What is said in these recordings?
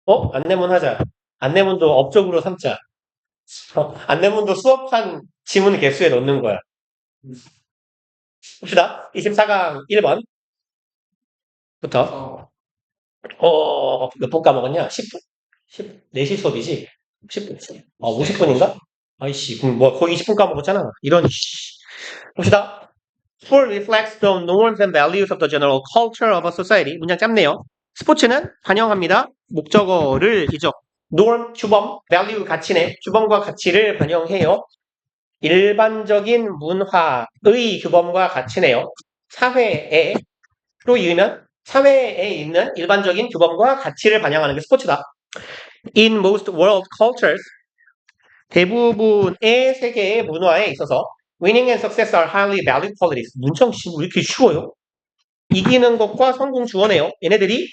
안내문 하자. 안내문도 업적으로 삼자. 안내문도 수업한 지문 개수에 넣는 거야. 봅시다. 24강 1번부터. 몇 분 까먹었냐? 10분? 4시 수업이지? 10분. 50분인가? 아이씨, 그럼 뭐, 거의 20분 까먹었잖아. 이런, 씨. 봅시다. Sport reflects the norms and values of the general culture of a society. 문장 짧네요. 스포츠는 반영합니다. 목적어를 이죠. norm, 주범, value, 가치네. 주범과 가치를 반영해요. 일반적인 문화의 규범과 가치네요. 사회에로 이으면 사회에 있는 일반적인 규범과 가치를 반영하는 게 스포츠다. In most world cultures, 대부분의 세계의 문화에 있어서 winning and success are highly valued qualities. 문장 왜 이렇게 쉬워요? 이기는 것과 성공 주어네요. 얘네들이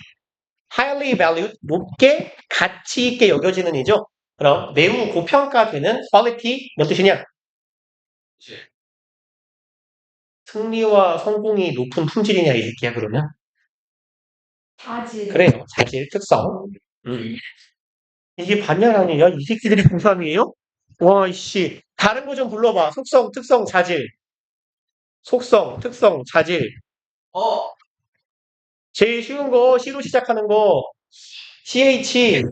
highly valued, 높게 가치 있게 여겨지는 이죠. 그럼 매우 고평가되는 quality 뭔 뜻이냐? 승리와 성공이 높은 품질이냐 이 새끼야 그러면? 자질. 그래요. 자질, 특성. 이게 반년 아니야? 이 새끼들이 고3이에요? 와, 이씨. 다른 거 좀 불러봐. 속성, 특성, 자질. 속성, 특성, 자질. 제일 쉬운 거, C로 시작하는 거. CH.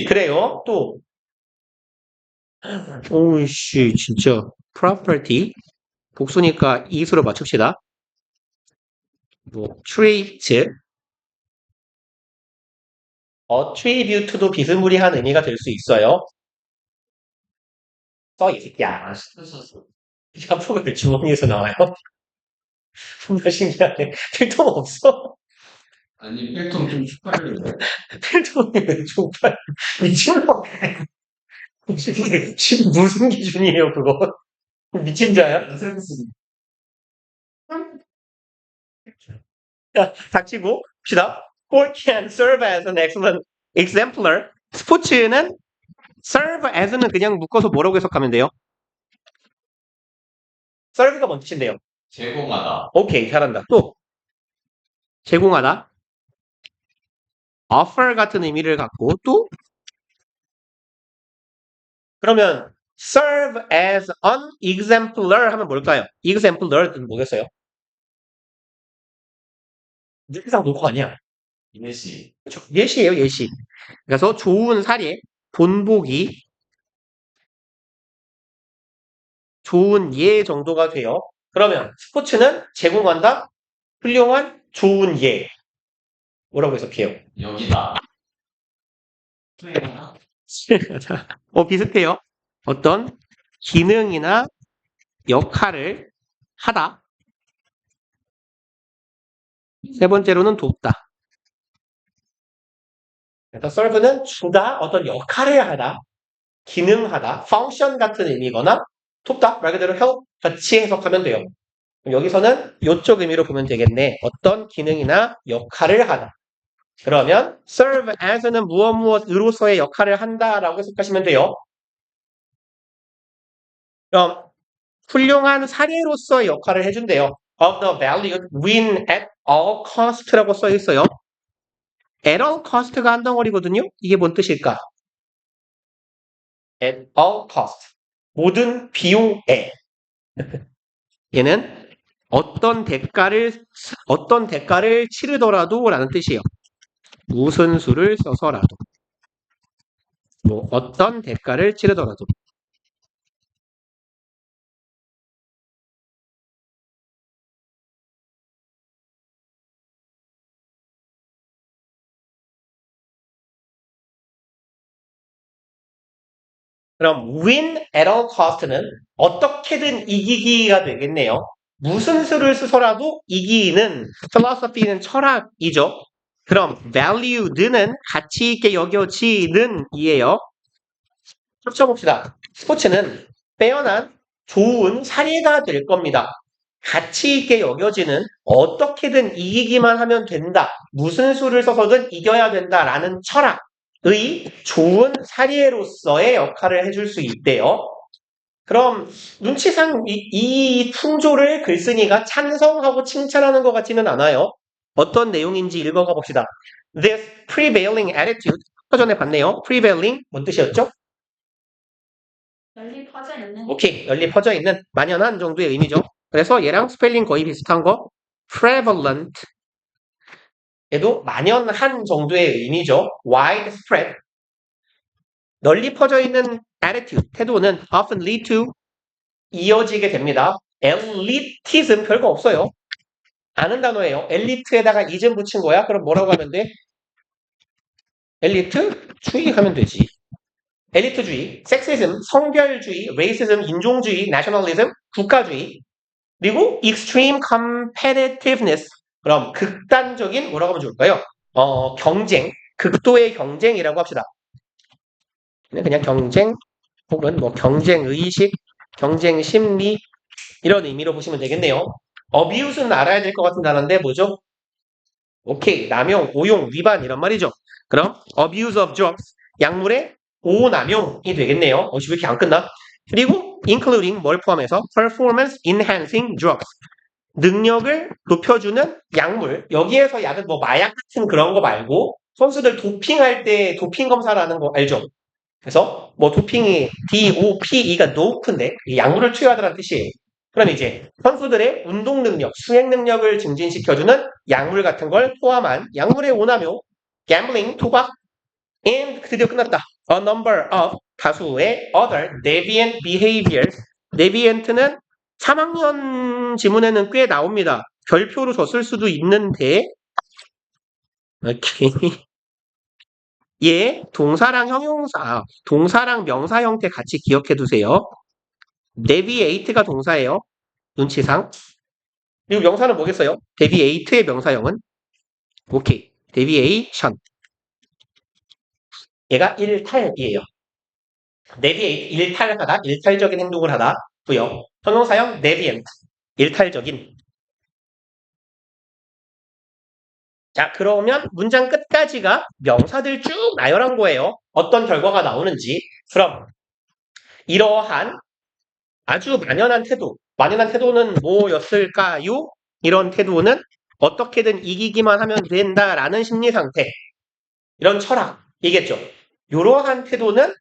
그래요. 또. 오이씨, 진짜. property. 복수니까 이수로 맞춥시다. 뭐, trait. attribute도 비스무리한 의미가 될 수 있어요. 이 새끼야. 앞으로 주머니에서 나와요? 정말 신기하네. 필통 없어? 아니, 필통 좀 축하해요. 필통이 왜 족발? 미친놈. 지금 무슨 기준이에요, 그거? 미친 자야? 자, 닥치고, 봅시다. Sport can serve as an excellent exemplar. 스포츠는 serve as는 그냥 묶어서 뭐라고 해석하면 돼요? serve가 뭔 뜻인데요? 제공하다. 오케이, 잘한다. 또, 제공하다. offer 같은 의미를 갖고, 또, 그러면 serve as an exemplar 하면 뭘까요? exemplar은 뭐겠어요? 늘상 녹화 아니야. 예시. 그렇죠. 예시예요, 예시. 그래서 좋은 사례, 본보기, 좋은 예 정도가 돼요. 그러면 스포츠는 제공한다? 훌륭한, 좋은 예. 뭐라고 해석해요? 여기다. 비슷해요. 어떤 기능이나 역할을 하다. 세 번째로는 돕다. 그래서 serve는 주다, 어떤 역할을 하다, 기능하다, function 같은 의미거나 돕다, 말 그대로 help 같이 해석하면 돼요. 여기서는 이쪽 의미로 보면 되겠네. 어떤 기능이나 역할을 하다. 그러면 serve as는 무엇으로서의 역할을 한다라고 해석하시면 돼요. 그럼 훌륭한 사례로서의 역할을 해준대요. Of the value win at all cost라고 써 있어요. at all cost가 한 덩어리거든요. 이게 뭔 뜻일까? at all cost. 모든 비용에. 얘는 어떤 대가를 치르더라도 라는 뜻이에요. 무슨 수를 써서라도. 뭐 어떤 대가를 치르더라도. 그럼 win at all cost는 어떻게든 이기기가 되겠네요. 무슨 수를 쓰서라도 이기는 philosophy는 철학이죠. 그럼 valued는 가치 있게 여겨지는 이에요. 펼쳐봅시다. 스포츠는 빼어난 좋은 사례가 될 겁니다. 가치 있게 여겨지는 어떻게든 이기기만 하면 된다. 무슨 수를 써서든 이겨야 된다라는 철학의 좋은 사례로서의 역할을 해줄 수 있대요. 그럼 눈치상 이 풍조를 글쓴이가 찬성하고 칭찬하는 것 같지는 않아요. 어떤 내용인지 읽어가 봅시다. This prevailing attitude 전에 봤네요. prevailing 뭔 뜻이었죠? 널리 퍼져 있는. 오케이, 널리 퍼져 있는 만연한 정도의 의미죠. 그래서 얘랑 스펠링 거의 비슷한 거 prevalent 얘도 만연한 정도의 의미죠. widespread 널리 퍼져 있는 attitude 태도는 often lead to 이어지게 됩니다. elitism 별거 없어요. 아는 단어예요. 엘리트에다가 이즘 붙인 거야? 그럼 뭐라고 하면 돼? 엘리트? 주의 하면 되지. 엘리트주의, 섹시즘, 성별주의, 레이시즘, 인종주의, 내셔널리즘, 국가주의, 그리고 extreme competitiveness. 그럼 극단적인 뭐라고 하면 좋을까요? 경쟁, 극도의 경쟁이라고 합시다. 그냥 경쟁 혹은 뭐 경쟁 의식, 경쟁 심리 이런 의미로 보시면 되겠네요. abuse는 알아야 될 것 같은 단어인데 뭐죠? 오케이, 남용, 오용, 위반 이런 말이죠. 그럼 abuse of drugs, 약물의 오남용이 되겠네요. 왜 이렇게 안 끝나? 그리고 including 뭘 포함해서 performance enhancing drugs, 능력을 높여주는 약물. 여기에서 약은 뭐 마약 같은 그런 거 말고 선수들 도핑할 때 도핑 검사라는 거 알죠? 그래서 뭐 도핑이 DOPE가 높은데 약물을 투여하다는 뜻이에요. 그럼 이제 선수들의 운동 능력, 수행 능력을 증진시켜주는 약물 같은 걸 포함한 약물의 오남용, gambling, 토박, and 드디어 끝났다. A number of 다수의 other deviant behaviors. deviant는 3학년 지문에는 꽤 나옵니다. 별표로 줬을 수도 있는데 오케이. 예, 동사랑 형용사, 동사랑 명사 형태 같이 기억해 두세요. deviate가 동사예요. 눈치상. 그리고 명사는 뭐겠어요? deviate의 명사형은? 오케이. deviation. 얘가 일탈이에요. deviate, 일탈하다, 일탈적인 행동을 하다고요. 형용사형 deviant, 일탈적인. 자, 그러면 문장 끝까지가 명사들 쭉 나열한 거예요. 어떤 결과가 나오는지. 그럼 이러한 아주 만연한 태도. 만연한 태도는 뭐였을까요? 이런 태도는 어떻게든 이기기만 하면 된다라는 심리 상태. 이런 철학이겠죠. 이러한 태도는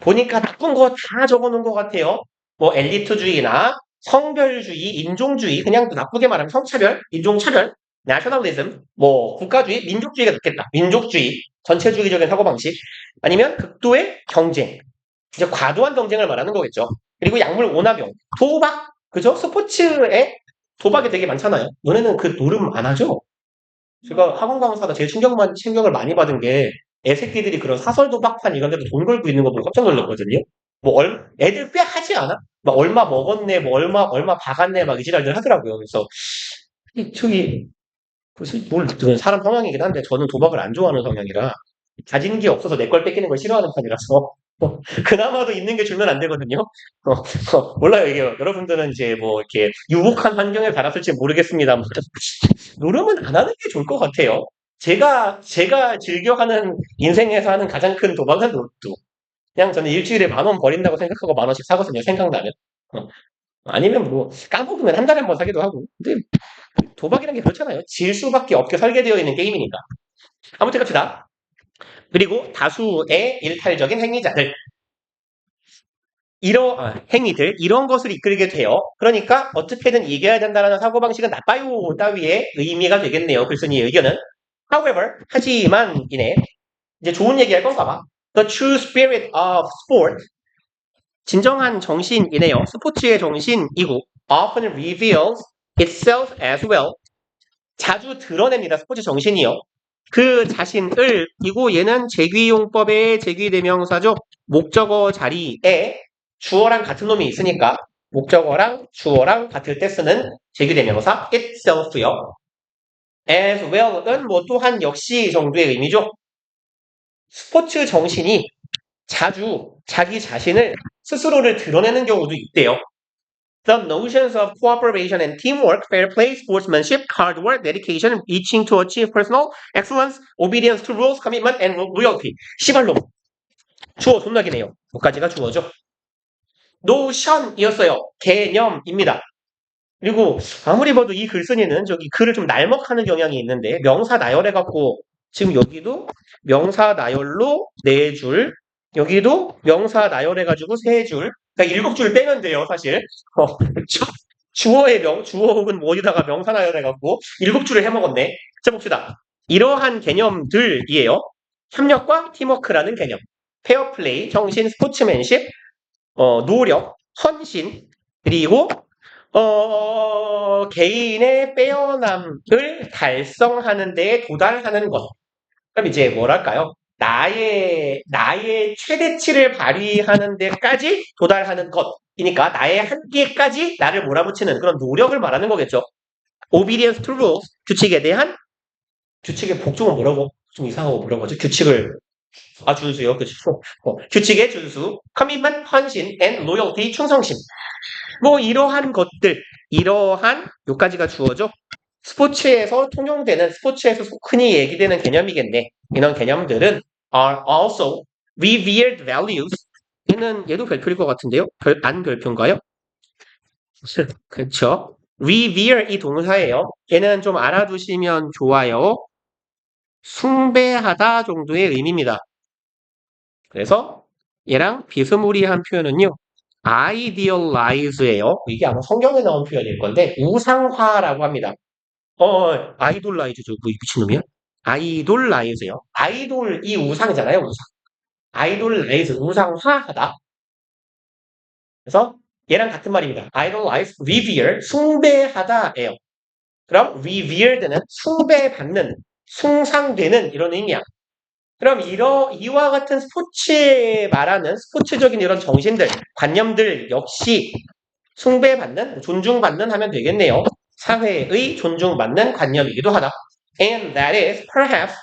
보니까 나쁜 거 다 적어놓은 것 같아요. 뭐 엘리트주의나 성별주의, 인종주의, 그냥 나쁘게 말하면 성차별, 인종차별, 내셔널리즘, 뭐 국가주의, 민족주의가 좋겠다. 민족주의, 전체주의적인 사고방식, 아니면 극도의 경쟁. 이제 과도한 경쟁을 말하는 거겠죠. 그리고 약물 오남용, 도박, 그죠? 스포츠에 도박이 되게 많잖아요. 너네는 그 노름 안 하죠? 제가 학원 강사다 제일 충격을 많이 받은 게 애새끼들이 그런 사설 도박판 이런 데도 돈 걸고 있는 거 보고 깜짝 놀랐거든요. 뭐 애들 꽤 하지 않아? 막 얼마 먹었네, 뭐 얼마 박았네, 막 이 지랄들 하더라고요. 그래서 저기 무슨 뭘 사람 성향이긴 한데 저는 도박을 안 좋아하는 성향이라 가진 게 없어서 내 걸 뺏기는 걸 싫어하는 편이라서 그나마도 있는 게 줄면 안 되거든요. 몰라요. 이게 여러분들은 이제 뭐 이렇게 유복한 환경에 자랐을지 모르겠습니다. 노름은 안 하는 게 좋을 것 같아요. 제가 즐겨하는 인생에서 하는 가장 큰 도박은 로또. 그냥 저는 일주일에 10,000원 버린다고 생각하고 10,000원씩 사거든요. 생각나면. 아니면 뭐 까먹으면 한 달에 한 번 사기도 하고. 근데 도박이라는 게 그렇잖아요. 질 수밖에 없게 설계되어 있는 게임이니까. 아무튼 갑시다. 그리고 다수의 일탈적인 행위자들. 행위들, 이런 것을 이끌게 돼요. 그러니까 어떻게든 이겨야 된다는 사고방식은 나빠요 따위의 의미가 되겠네요. 글쓴이의 의견은. However, 하지만 이네 이제 좋은 얘기할 건가 봐. The true spirit of sport 진정한 정신이네요. 스포츠의 정신이고 often reveals itself as well. 자주 드러냅니다. 스포츠 정신이요. 그 자신을 이고 얘는 제귀용법의 제귀대명사죠. 목적어 자리에 주어랑 같은 놈이 있으니까 목적어랑 주어랑 같을 때 쓰는 제귀대명사 itself요. as well은 뭐 또한 역시 정도의 의미죠. 스포츠 정신이 자주 자기 자신을 스스로를 드러내는 경우도 있대요. The notions of cooperation and teamwork, fair play, sportsmanship, hard work, dedication, reaching to achieve personal excellence, obedience to rules, commitment, and loyalty. 시발놈. 주어 존나 기네요. 여기까지가 주어죠. notion이었어요. 개념입니다. 그리고 아무리 봐도 이 글쓴이는 저기 글을 좀 날먹하는 경향이 있는데 명사 나열해갖고 지금 여기도 명사 나열로 4줄, 여기도 명사 나열해가지고 3줄, 그러니까 7줄 빼면 돼요, 사실. 주어 혹은 뭐에다가 명사 나열해갖고 7줄을 해먹었네. 자, 봅시다. 이러한 개념들이에요. 협력과 팀워크라는 개념. 페어플레이, 정신, 스포츠맨십, 노력, 헌신, 그리고 개인의 빼어남을 달성하는 데에 도달하는 것. 그럼 이제 뭐랄까요? 나의 최대치를 발휘하는 데까지 도달하는 것이니까 나의 한계까지 나를 몰아붙이는 그런 노력을 말하는 거겠죠. Obedience to rules, 규칙에 대한 규칙의 복종은 뭐라고? 좀 이상하고 뭐라고 하죠? 규칙을 준수요. 그렇죠. 규칙의 준수, commitment, 헌신, and loyalty, 충성심. 뭐 이러한 것들, 이러한 요까지가 주어져. 스포츠에서 통용되는, 스포츠에서 흔히 얘기되는 개념이겠네. 이런 개념들은 are also revered values. 얘도 별표일 것 같은데요? 안 별표인가요? 그렇죠. revere 이 동사예요. 얘는 좀 알아두시면 좋아요. 숭배하다 정도의 의미입니다. 그래서 얘랑 비스무리한 표현은요. idealize예요. 이게 아마 성경에 나온 표현일 건데 우상화라고 합니다. 아이돌라이즈죠. 뭐 미친놈이야? 아이돌라이즈요. 아이돌이 우상이잖아요. 우상. 아이돌라이즈 우상화하다. 그래서 얘랑 같은 말입니다. idolize, revere, 숭배하다예요. 그럼 revered는 숭배받는, 숭상되는 이런 의미야. 그럼 이와 같은 스포츠에 말하는 스포츠적인 이런 정신들, 관념들 역시 숭배받는, 존중받는 하면 되겠네요. 사회의 존중받는 관념이기도 하다. And that is perhaps.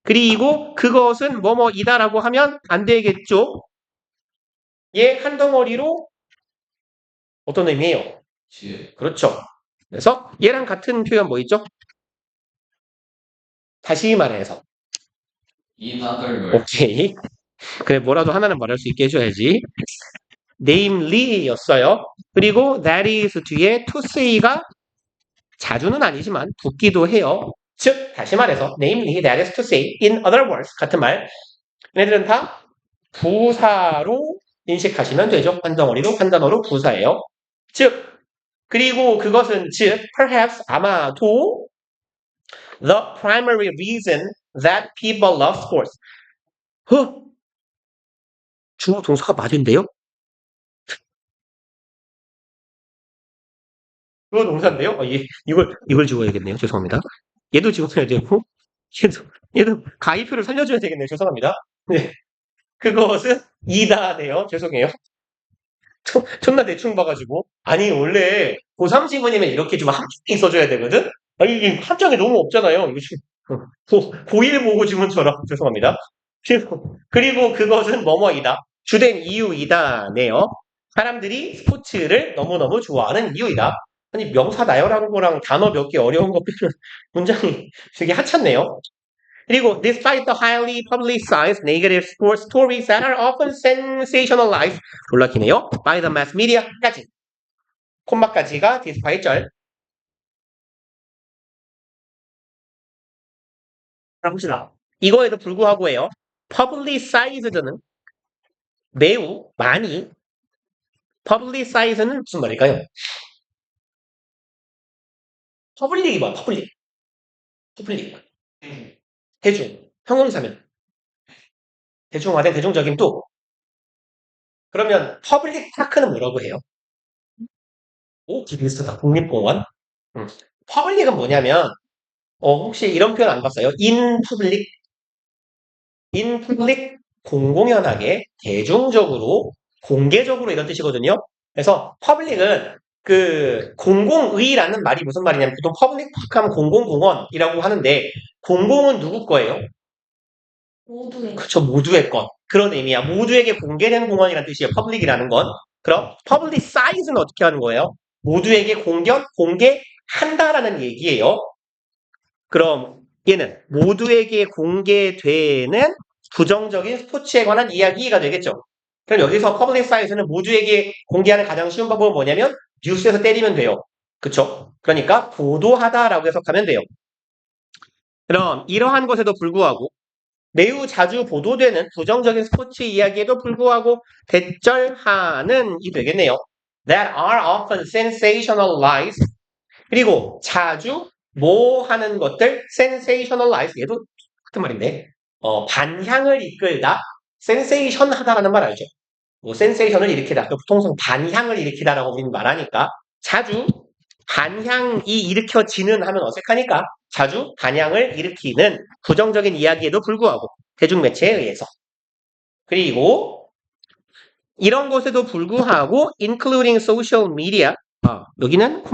그리고 그것은 뭐뭐이다라고 하면 안 되겠죠. 얘 한 덩어리로 어떤 의미예요? 지읒. 그렇죠. 그래서 얘랑 같은 표현 뭐 있죠? 다시 말해서. in other words. 오케이. 그래 뭐라도 하나는 말할 수 있게 해줘야지. namely였어요. 그리고 that is 뒤에 to say가 자주는 아니지만 붙기도 해요. 즉 다시 말해서 namely, that is to say, in other words 같은 말. 얘네들은 다 부사로 인식하시면 되죠. 한 덩어리로 한 단어로 부사예요. 즉 그리고 그것은 즉 perhaps 아마도 the primary reason that people love sports. 주어 동사가 맞은데요? 주어 동사인데요? 이걸 지워야겠네요. 죄송합니다. 얘도 지워야 되고 얘도 가위표를 살려줘야 되겠네요. 죄송합니다. 네. 그것은 이다네요. 죄송해요. 존나 대충 봐가지고. 아니, 원래 고3 지문이면 이렇게 좀 함정이 있어줘야 되거든? 아니, 이게 함정이 너무 없잖아요. 이거 지금, 고1 보고 지문처럼. 죄송합니다. 그리고 그것은 뭐뭐이다. 주된 이유이다네요. 사람들이 스포츠를 너무너무 좋아하는 이유이다. 아니, 명사 나열한 거랑 단어 몇 개 어려운 거 빼면 문장이 되게 하찮네요. 그리고 despite the highly publicized negative sports stories that are often sensationalized 졸라 기네요. by the mass media까지 콤마까지가 despite 절. 봅시다. 이거에도 불구하고예요. publicized는 매우 많이 publicize는 무슨 말일까요? 퍼블릭이 뭐야? 퍼블릭. 대중. 형용사면 대중화된 대중적인 또 그러면 퍼블릭 파크는 뭐라고 해요? 오, 비슷하다. 국립공원. 퍼블릭은 뭐냐면 혹시 이런 표현 안 봤어요? in public 공공연하게 대중적으로 공개적으로 이런 뜻이거든요. 그래서 퍼블릭은 그 공공의라는 말이 무슨 말이냐면 보통 퍼블릭 파크하면 공공공원이라고 하는데 공공은 누구 거예요? 모두의 그렇죠. 모두의 것. 그런 의미야. 모두에게 공개된 공원이라는 뜻이에요. 퍼블릭이라는 건. 그럼 publicize는 어떻게 하는 거예요? 모두에게 공개한다라는 얘기예요. 그럼 얘는 모두에게 공개되는 부정적인 스포츠에 관한 이야기가 되겠죠. 그럼 여기서 publicize는 모두에게 공개하는 가장 쉬운 방법은 뭐냐면 뉴스에서 때리면 돼요. 그쵸? 그러니까 보도하다라고 해석하면 돼요. 그럼 이러한 것에도 불구하고 매우 자주 보도되는 부정적인 스포츠 이야기에도 불구하고 대절하는 이 되겠네요. That are often sensationalized. 그리고 자주 뭐 하는 것들 sensationalize. 얘도 같은 말인데 반향을 이끌다 sensation 하다라는 말 알죠? 뭐 센세이션을 일으키다. 통상 반향을 일으키다라고 우리는 말하니까 자주 반향이 일으켜지는 하면 어색하니까 자주 반향을 일으키는 부정적인 이야기에도 불구하고 대중매체에 의해서 그리고 이런 것에도 불구하고 including social media 여기는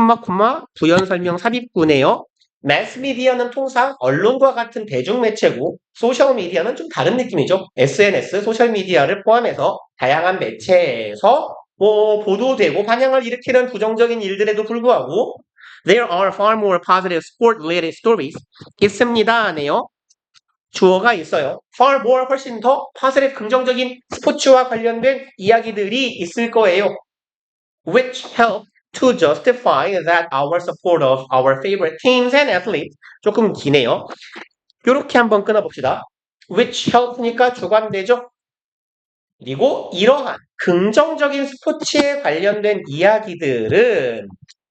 부연 설명 삽입구네요. 매스 미디어는 통상 언론과 같은 대중매체고 소셜 미디어는 좀 다른 느낌이죠. SNS, 소셜 미디어를 포함해서 다양한 매체에서 뭐 보도되고 반향을 일으키는 부정적인 일들에도 불구하고 There are far more positive sport-related stories. 있습니다네요. 주어가 있어요. Far more 훨씬 더 positive 긍정적인 스포츠와 관련된 이야기들이 있을 거예요. Which help to justify that our support of our favorite teams and athletes. 조금 기네요. 이렇게 한번 끊어봅시다. Which help니까 주관되죠. 그리고 이러한 긍정적인 스포츠에 관련된 이야기들은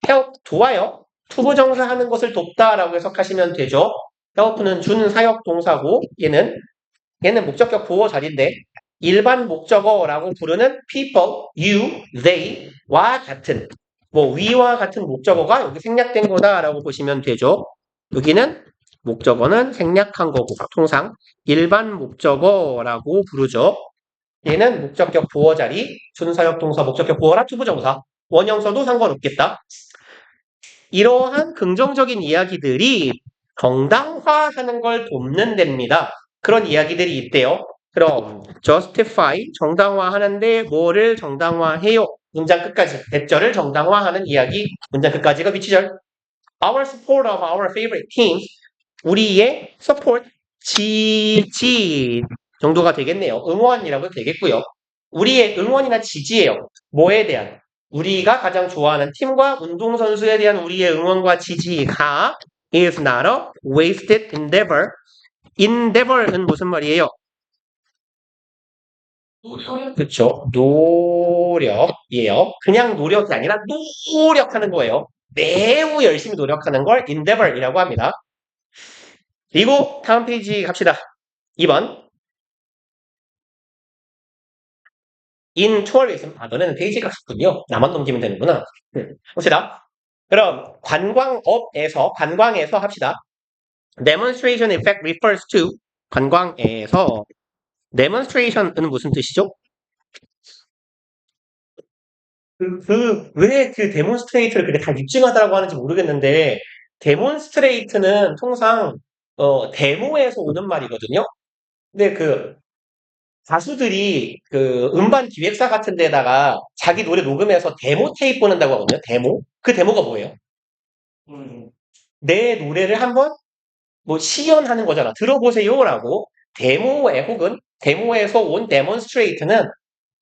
help 도와요. 투부정사 하는 것을 돕다라고 해석하시면 되죠. help는 준 사역 동사고 얘는 목적격 보호 자리인데 일반 목적어라고 부르는 people, you, they와 같은 we와 같은 목적어가 여기 생략된 거다라고 보시면 되죠. 여기는 목적어는 생략한 거고 통상 일반 목적어라고 부르죠. 얘는 목적격 보호 자리, 준사역 동사, 목적격 보호라 투부정사. 원형 써도 상관없겠다. 이러한 긍정적인 이야기들이 정당화하는 걸 돕는 데입니다. 그런 이야기들이 있대요. 그럼 justify 정당화하는데 뭐를 정당화해요? 문장 끝까지 대절을 정당화하는 이야기 문장 끝까지가 위치절. Our support of our favorite teams 우리의 support 지지 정도가 되겠네요. 응원이라고 되겠고요. 우리의 응원이나 지지예요. 뭐에 대한? 우리가 가장 좋아하는 팀과 운동선수에 대한 우리의 응원과 지지가 is not a wasted endeavor. endeavor은 무슨 말이에요? 그렇죠. 노력이에요. 그냥 노력이 아니라 노력하는 거예요. 매우 열심히 노력하는 걸 endeavor이라고 합니다. 그리고 다음 페이지 갑시다. 2번. In tourism. 너네는 페이지가 같군요. 나만 넘기면 되는구나. 봅시다. 그럼 관광에서 합시다. Demonstration effect refers to 관광에서 demonstration은 무슨 뜻이죠? 왜 그 데몬스트레이트를 그렇게 다 입증하다라고 하는지 모르겠는데, 데몬스트레이트는 통상, 데모에서 오는 말이거든요? 근데 가수들이 음반 기획사 같은 데다가 자기 노래 녹음해서 데모 테이프 보낸다고 하거든요? 데모? 그 데모가 뭐예요? 내 노래를 한번 시연하는 거잖아. 들어보세요라고. 혹은 데모에서 온 데몬스트레이트는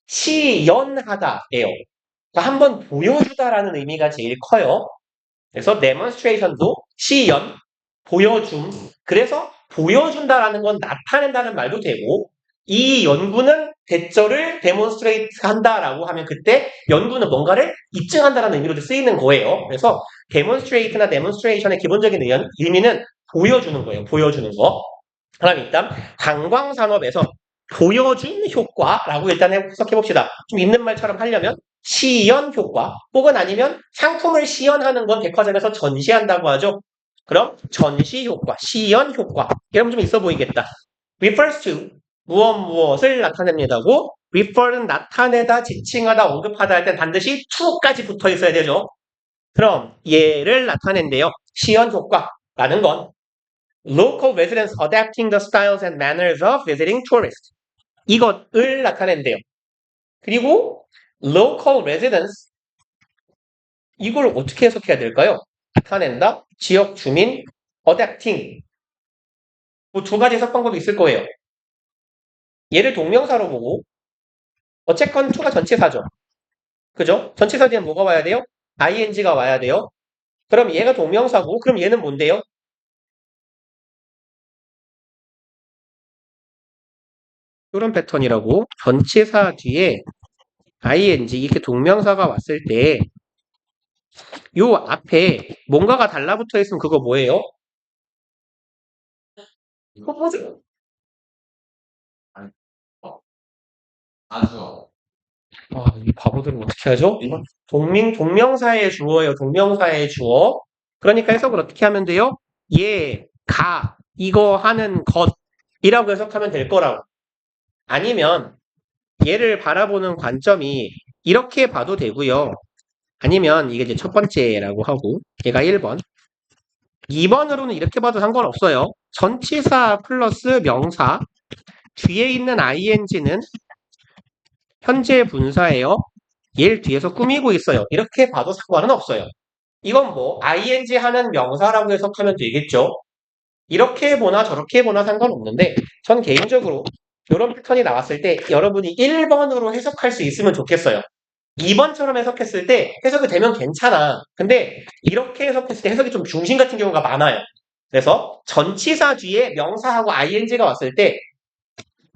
시연하다예요. 그러니까 한번 보여주다라는 의미가 제일 커요. 그래서 demonstration도 시연, 보여줌. 그래서 보여준다라는 건 나타낸다는 말도 되고 이 연구는 대절을 demonstrate 한다라고 하면 그때 연구는 뭔가를 입증한다라는 의미로도 쓰이는 거예요. 그래서 demonstrate나 demonstration의 기본적인 의미는 보여주는 거예요. 보여주는 거. 그럼 일단 관광산업에서 보여준 효과라고 일단 해석해 봅시다. 좀 있는 말처럼 하려면 시연 효과 혹은 아니면 상품을 시연하는 건 백화점에서 전시한다고 하죠. 그럼 전시 효과, 시연 효과 이러면 좀 있어 보이겠다. refers to 무엇을 나타냅니다고 refer는 나타내다, 지칭하다, 언급하다 할 땐 반드시 to까지 붙어 있어야 되죠. 그럼 얘를 나타낸대요. 시연 효과라는 건 local residents adapting the styles and manners of visiting tourists. 이것을 나타낸대요. 그리고 local residents 이걸 어떻게 해석해야 될까요? 나타낸다, 지역 주민, adapting 두 가지 해석 방법이 있을 거예요. 얘를 동명사로 보고 어쨌건 to가 전치사죠. 그죠? 전치사 뒤에 뭐가 와야 돼요? ing가 와야 돼요. 그럼 얘가 동명사고 그럼 얘는 뭔데요? 이런 패턴이라고. 전치사 뒤에 ing 이렇게 동명사가 왔을 때 요 앞에 뭔가가 달라붙어 있으면 그거 뭐예요? 그거지. 아주. 이 바보들은 어떻게 하죠? 동명사의 주어예요. 동명사의 주어. 그러니까 해석을 어떻게 하면 돼요? 얘, 가, 이거 하는 것이라고 해석하면 될 거라고. 아니면 얘를 바라보는 관점이 이렇게 봐도 되고요. 아니면 이게 이제 첫 번째라고 하고 얘가 1번. 2번으로는 이렇게 봐도 상관없어요. 전치사 플러스 명사 뒤에 있는 ing는 현재 분사예요. 얘를 뒤에서 꾸미고 있어요. 이렇게 봐도 상관은 없어요. 이건 뭐 ing 하는 명사라고 해석하면 되겠죠. 이렇게 보나 저렇게 보나 상관없는데 전 개인적으로 이런 패턴이 나왔을 때 여러분이 1번으로 해석할 수 있으면 좋겠어요. 2번처럼 해석했을 때 해석이 되면 괜찮아. 근데 이렇게 해석했을 때 해석이 좀 중심 같은 경우가 많아요. 그래서 전치사 뒤에 명사하고 ing가 왔을 때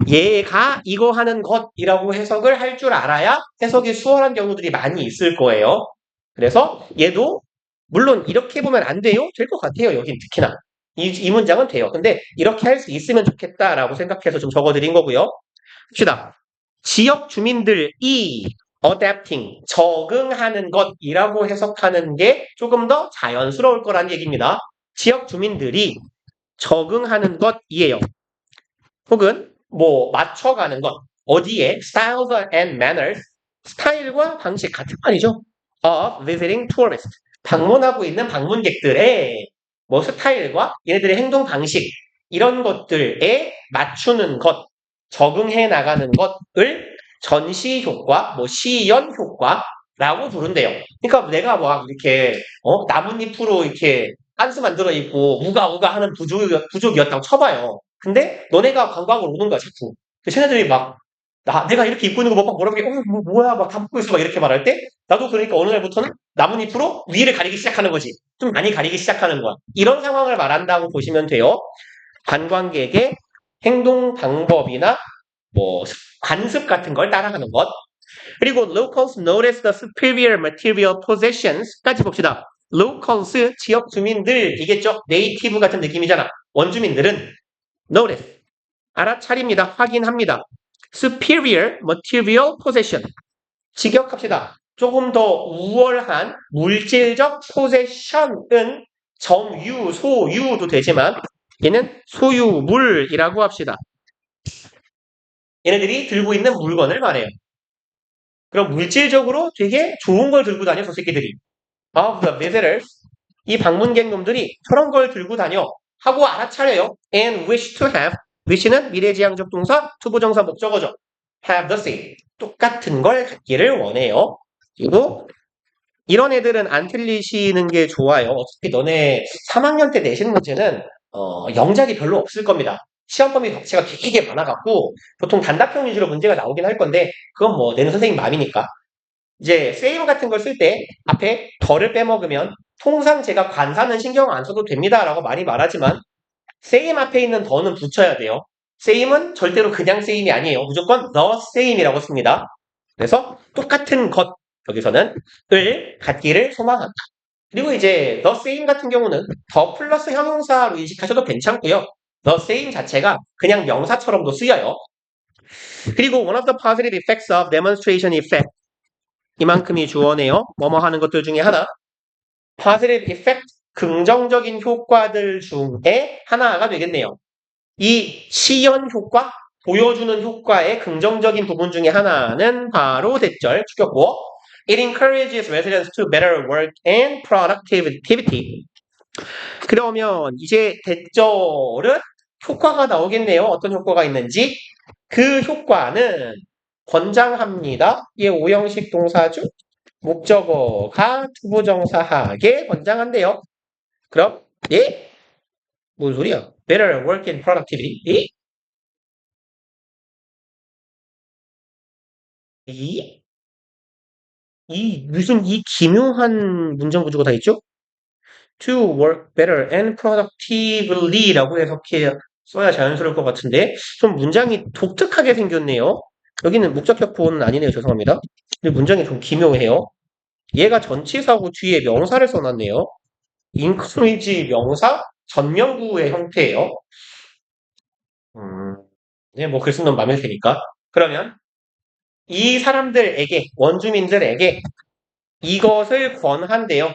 얘가 이거 하는 것이라고 해석을 할 줄 알아야 해석이 수월한 경우들이 많이 있을 거예요. 그래서 얘도 물론 이렇게 보면 안 돼요? 될 것 같아요. 여긴 특히나. 이 문장은 돼요. 근데 이렇게 할 수 있으면 좋겠다라고 생각해서 좀 적어드린 거고요. 봅시다. 지역 주민들이 adapting, 적응하는 것이라고 해석하는 게 조금 더 자연스러울 거란 얘기입니다. 지역 주민들이 적응하는 것이에요. 혹은 뭐 맞춰가는 것. 어디에? styles and manners. 스타일과 방식 같은 말이죠. of visiting tourists. 방문하고 있는 방문객들의 뭐 스타일과 얘네들의 행동 방식 이런 것들에 맞추는 것, 적응해 나가는 것을 전시 효과, 뭐 시연 효과라고 부른대요. 그러니까 내가 막 이렇게 나뭇잎으로 이렇게 깐스 만들어 있고 우가우가 하는 부족이었다고 쳐봐요. 근데 너네가 관광을 오는 거야 자꾸. 쟤네들이 막 내가 이렇게 입고 있는 거 보고 뭐라고 뭐야 막 다 먹고 있어 막 이렇게 말할 때 나도 그러니까 어느 날부터는 나뭇잎으로 위를 가리기 시작하는 거지. 좀 많이 가리기 시작하는 거야. 이런 상황을 말한다고 보시면 돼요. 관광객의 행동 방법이나 뭐 관습 같은 걸 따라가는 것. 그리고 locals notice the superior material possessions까지 봅시다. locals 지역 주민들이겠죠. 네이티브 같은 느낌이잖아. 원주민들은 notice 알아차립니다. 확인합니다. superior material possession 직역합시다. 조금 더 우월한 물질적 possession은 점유, 소유도 되지만 얘는 소유물이라고 합시다. 얘네들이 들고 있는 물건을 말해요. 그럼 물질적으로 되게 좋은 걸 들고 다녀, 저 새끼들이. of the visitors. 이 방문객놈들이 저런 걸 들고 다녀 하고 알아차려요. and wish to have. wish는 미래지향적 동사, 투부정사 목적어죠. have the same. 똑같은 걸 갖기를 원해요. 그리고 이런 애들은 안 틀리시는 게 좋아요. 어차피 너네 3학년 때 내신 문제는 영작이 별로 없을 겁니다. 시험 범위 격차가 되게 많아갖고 보통 단답형 위주로 문제가 나오긴 할 건데 그건 뭐 내는 선생님 마음이니까. 이제 세임 같은 걸 쓸 때 앞에 더를 빼먹으면 통상 제가 관사는 신경 안 써도 됩니다라고 많이 말하지만 세임 앞에 있는 더는 붙여야 돼요. 세임은 절대로 그냥 세임이 아니에요. 무조건 the same이라고 씁니다. 그래서 똑같은 것 여기서는 을 갖기를 소망한다. 그리고 이제 the same 같은 경우는 더 플러스 형용사로 인식하셔도 괜찮고요. the same 자체가 그냥 명사처럼도 쓰여요. 그리고 one of the positive effects of demonstration effect 이만큼이 주어네요. 뭐뭐 하는 것들 중에 하나. positive effect 긍정적인 효과들 중에 하나가 되겠네요. 이 시연 효과, 보여주는 효과의 긍정적인 부분 중에 하나는 바로 대절 추격고 It encourages residents to better work and productivity. 그러면 이제 대절은 효과가 나오겠네요. 어떤 효과가 있는지. 그 효과는 권장합니다. 이게 오형식 동사죠. 목적어가 투부정사하게 권장한대요. 그럼 예? 뭔 소리야? Better work and productivity. 예? 무슨 이 기묘한 문장 구조가 다 있죠? To work better and productively라고 해석해야 써야 자연스러울 것 같은데 좀 문장이 독특하게 생겼네요. 여기는 목적격보는 아니네요. 죄송합니다. 근데 문장이 좀 기묘해요. 얘가 전치사고 뒤에 명사를 써놨네요. encourage 명사 전명구의 형태예요. 네, 뭐 글 쓴 놈 마음에 드니까. 그러면 이 사람들에게 원주민들에게 이것을 권한대요.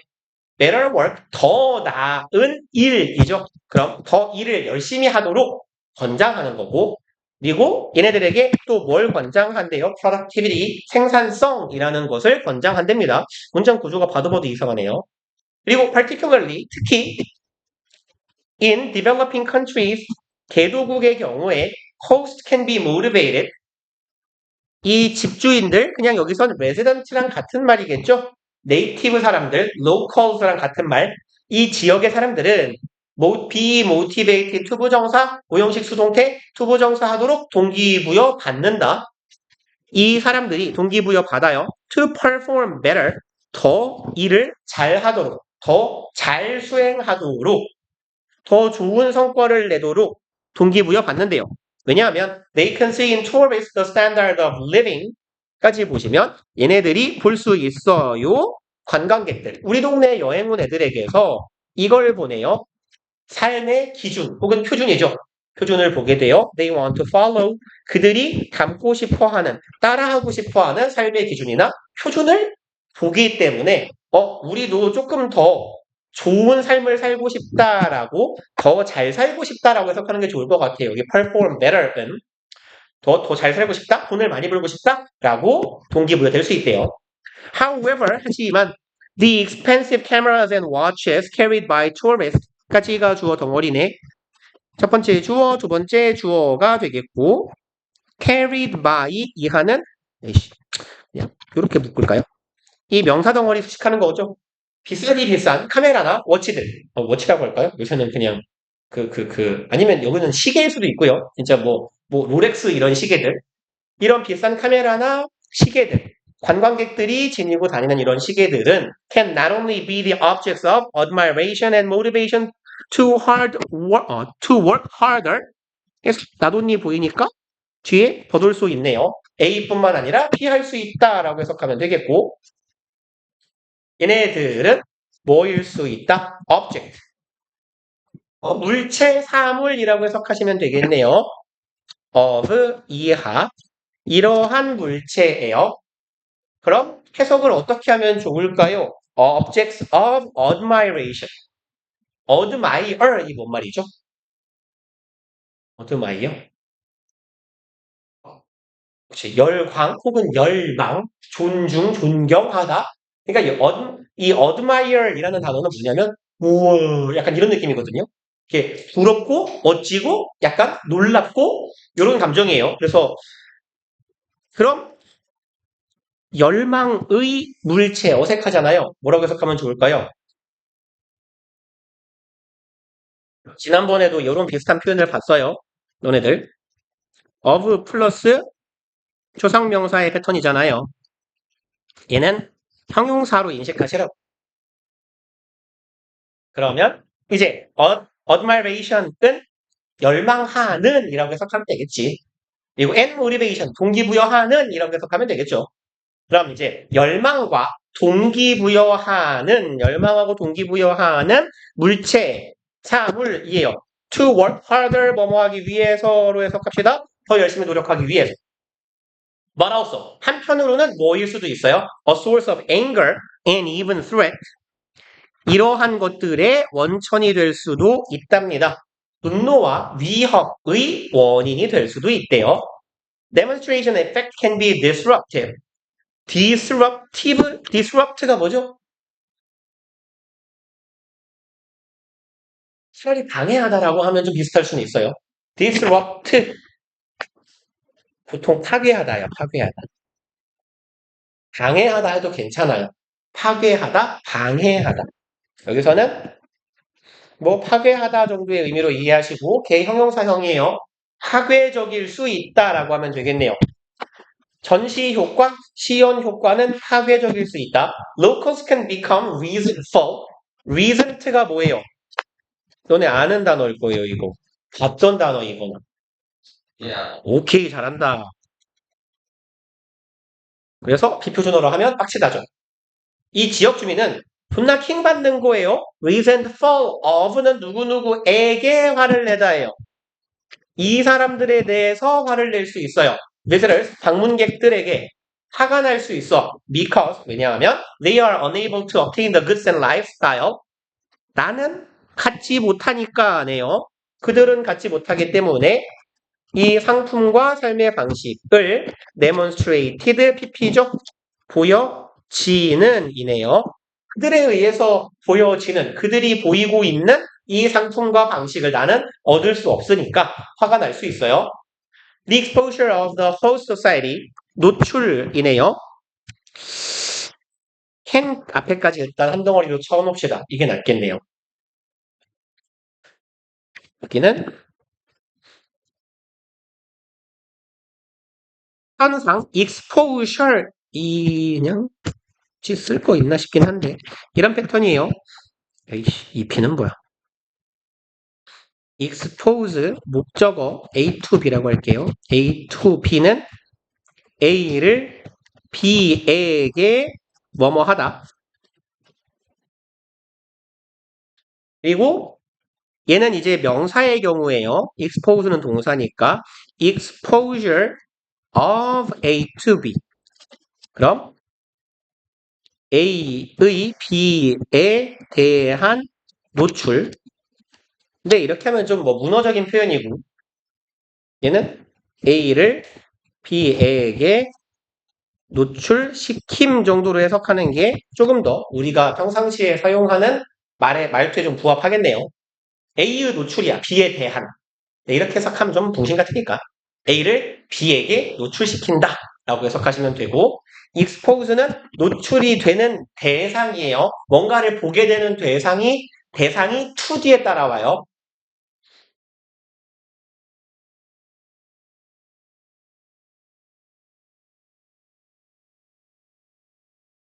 better work 더 나은 일이죠. 그럼 더 일을 열심히 하도록 권장하는 거고 그리고 얘네들에게 또 뭘 권장한대요? productivity 생산성이라는 것을 권장한답니다. 문장 구조가 봐도 이상하네요. 그리고 particularly 특히 in developing countries 개도국의 경우에 host can be motivated 이 집주인들 그냥 여기선 resident랑 같은 말이겠죠? 네이티브 사람들, locals랑 같은 말. 이 지역의 사람들은 be motivated 투부정사, 오형식 수동태, 투부정사 하도록 동기부여 받는다. 이 사람들이 동기부여 받아요. to perform better 더 일을 잘 하도록, 더 잘 수행하도록, 더 좋은 성과를 내도록 동기부여 받는데요. 왜냐하면 they can see in tourists the standard of living 까지 보시면 얘네들이 볼 수 있어요. 관광객들, 우리 동네 여행 온 애들에게서 이걸 보내요. 삶의 기준 혹은 표준이죠. 표준을 보게 돼요. They want to follow 그들이 닮고 싶어하는, 따라하고 싶어하는 삶의 기준이나 표준을 보기 때문에 우리도 조금 더 좋은 삶을 살고 싶다라고 더 잘 살고 싶다라고 해석하는 게 좋을 것 같아요. 여기 perform better은 더 잘 살고 싶다, 돈을 많이 벌고 싶다라고 동기부여 될 수 있대요. However, 하지만 the expensive cameras and watches carried by tourists 까지가 주어 덩어리네. 첫 번째 주어, 두 번째 주어가 되겠고 carried by 이하는 그냥 이렇게 묶을까요? 이 명사 덩어리 수식하는 거죠. 비싼 카메라나 워치들. 워치라고 할까요? 요새는 그냥 아니면 여기는 시계일 수도 있고요. 진짜 뭐 롤렉스 이런 시계들. 이런 비싼 카메라나 시계들. 관광객들이 지니고 다니는 이런 시계들은 can not only be the objects of admiration and motivation to work harder. 그래서 나돈니 보이니까 뒤에 더돌 수 있네요. A뿐만 아니라 B 할 수 있다라고 해석하면 되겠고 얘네들은 뭐일 수 있다? object. 물체, 사물이라고 해석하시면 되겠네요. of 이하 이러한 물체예요. 그럼 해석을 어떻게 하면 좋을까요? objects of admiration. admire 이 뭔 말이죠? admire? 그치, 열광 혹은 열망, 존중, 존경하다. 그러니까 이 admire이라는 단어는 뭐냐면 우와 약간 이런 느낌이거든요. 이렇게 부럽고 멋지고 약간 놀랍고 이런 감정이에요. 그래서 그럼 열망의 물체 어색하잖아요. 뭐라고 해석하면 좋을까요? 지난번에도 이런 비슷한 표현을 봤어요. 너네들. of 플러스 조상명사의 패턴이잖아요. 얘는 형용사로 인식하시라고. 그러면 이제 admiration은 열망하는 이라고 해석하면 되겠지. 그리고 and motivation 동기부여하는 이라고 해석하면 되겠죠. 그럼 이제 열망과 열망하고 동기부여하는 물체, 사물이에요. To work harder 뭐뭐하기 위해서로 해석합시다. 더 열심히 노력하기 위해서. But also 한편으로는 뭐일 수도 있어요. A source of anger and even threat. 이러한 것들의 원천이 될 수도 있답니다. 분노와 위협의 원인이 될 수도 있대요. Demonstration effect can be disruptive. disrupt가 뭐죠? 차라리 방해하다라고 하면 좀 비슷할 수는 있어요. disrupt 보통 파괴하다야, 파괴하다. 방해하다 해도 괜찮아요. 파괴하다, 방해하다. 여기서는 뭐 파괴하다 정도의 의미로 이해하시고 개 형용사형이에요. 파괴적일 수 있다라고 하면 되겠네요. 전시 효과, 시연 효과는 파괴적일 수 있다. Locals can become resentful. resent가 뭐예요? 너네 아는 단어일 거예요, 이거. 어떤 단어 이거는? Yeah. 오케이, 잘한다. 그래서 비표준어로 하면 빡치다죠. 이 지역 주민은 존나 킹 받는 거예요. resentful of는 누구누구에게 화를 내다예요. 이 사람들에 대해서 화를 낼 수 있어요. visitors, 방문객들에게 화가 날 수 있어. because, 왜냐하면 they are unable to obtain the goods and lifestyle. 나는 갖지 못하니까네요. 그들은 갖지 못하기 때문에 이 상품과 삶의 방식을 demonstrated, pp죠. 보여지는 이네요. 그들에 의해서 보여지는, 그들이 보이고 있는 이 상품과 방식을 나는 얻을 수 없으니까 화가 날 수 있어요. The exposure of the host society, 노출이네요. can 앞에까지 일단 한 덩어리로 쳐놓읍시다. 이게 낫겠네요. 여기는 항상 exposure 이 그냥 쓸 거 있나 싶긴 한데 이런 패턴이에요. 에이씨, 이 P는 뭐야? expose 목적어 A to B라고 할게요. A to B는 A를 B에게 뭐뭐 하다. 그리고 얘는 이제 명사의 경우에요. expose는 동사니까 exposure of A to B. 그럼 A의 B에 대한 노출. 근데 이렇게 하면 좀 뭐 문어적인 표현이고 얘는 A를 B에게 노출시킴 정도로 해석하는 게 조금 더 우리가 평상시에 사용하는 말투에 좀 부합하겠네요. A의 노출이야. B에 대한. 네, 이렇게 해석하면 좀 붕신 같으니까. A를 B에게 노출시킨다. 라고 해석하시면 되고, expose는 노출이 되는 대상이에요. 뭔가를 보게 되는 대상이 to 뒤에 따라와요.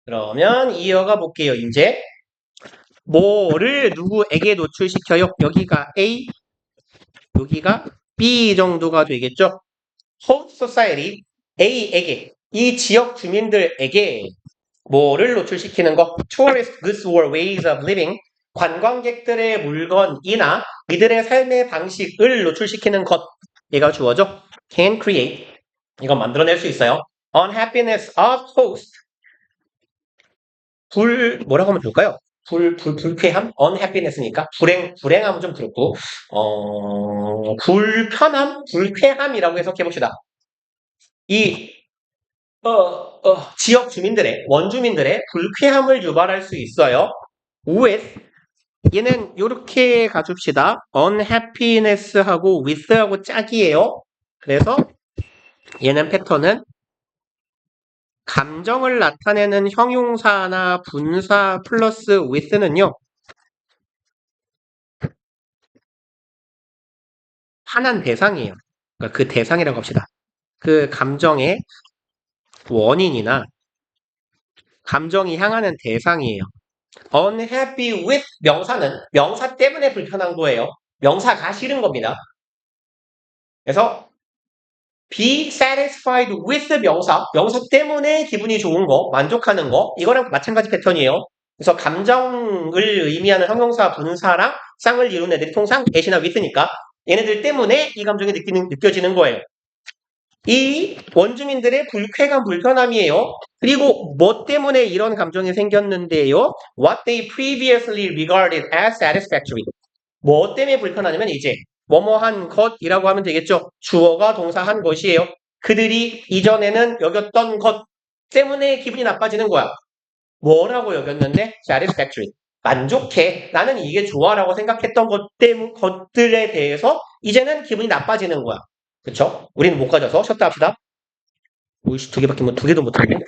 그러면 이어가 볼게요. 이제 뭐를 누구에게 노출시켜요? 여기가 A, 여기가 B 정도가 되겠죠? host society A에게 이 지역 주민들에게 뭐를 노출시키는 거? tourist goods or ways of living 관광객들의 물건이나 이들의 삶의 방식을 노출시키는 것 얘가 주어져 can create 이건 만들어낼 수 있어요. unhappiness of host 뭐라고 하면 좋을까요? 불쾌함? unhappiness니까 불행함은 좀 그렇고 불편함? 불쾌함이라고 해석해 봅시다. 이 지역 주민들의 원주민들의 불쾌함을 유발할 수 있어요. with 얘는 이렇게 가줍시다. unhappiness하고 with하고 짝이에요. 그래서 얘는 패턴은 감정을 나타내는 형용사나 분사 플러스 with는요. 화난 대상이에요. 그러니까 그 대상이라고 합시다. 그 감정의 원인이나 감정이 향하는 대상이에요. unhappy with 명사는 명사 때문에 불편한 거예요. 명사가 싫은 겁니다. 그래서 be satisfied with 명사 때문에 기분이 좋은 거, 만족하는 거 이거랑 마찬가지 패턴이에요. 그래서 감정을 의미하는 형용사 분사랑 쌍을 이루는 애들이 통상 at이나 with니까 얘네들 때문에 이 감정이 느껴지는 거예요. 이 원주민들의 불쾌감, 불편함이에요. 그리고 뭐 때문에 이런 감정이 생겼는데요? What they previously regarded as satisfactory. 뭐 때문에 불편하냐면 이제 뭐뭐한 것이라고 하면 되겠죠. 주어가 동사한 것이에요. 그들이 이전에는 여겼던 것 때문에 기분이 나빠지는 거야. 뭐라고 여겼는데? satisfactory. 만족해. 나는 이게 좋아라고 생각했던 것들에 대해서 이제는 기분이 나빠지는 거야. 그쵸? 우리는 못 가져서 쉬었다 합시다. 오이씨, 두 개밖에 두 개도 못하네.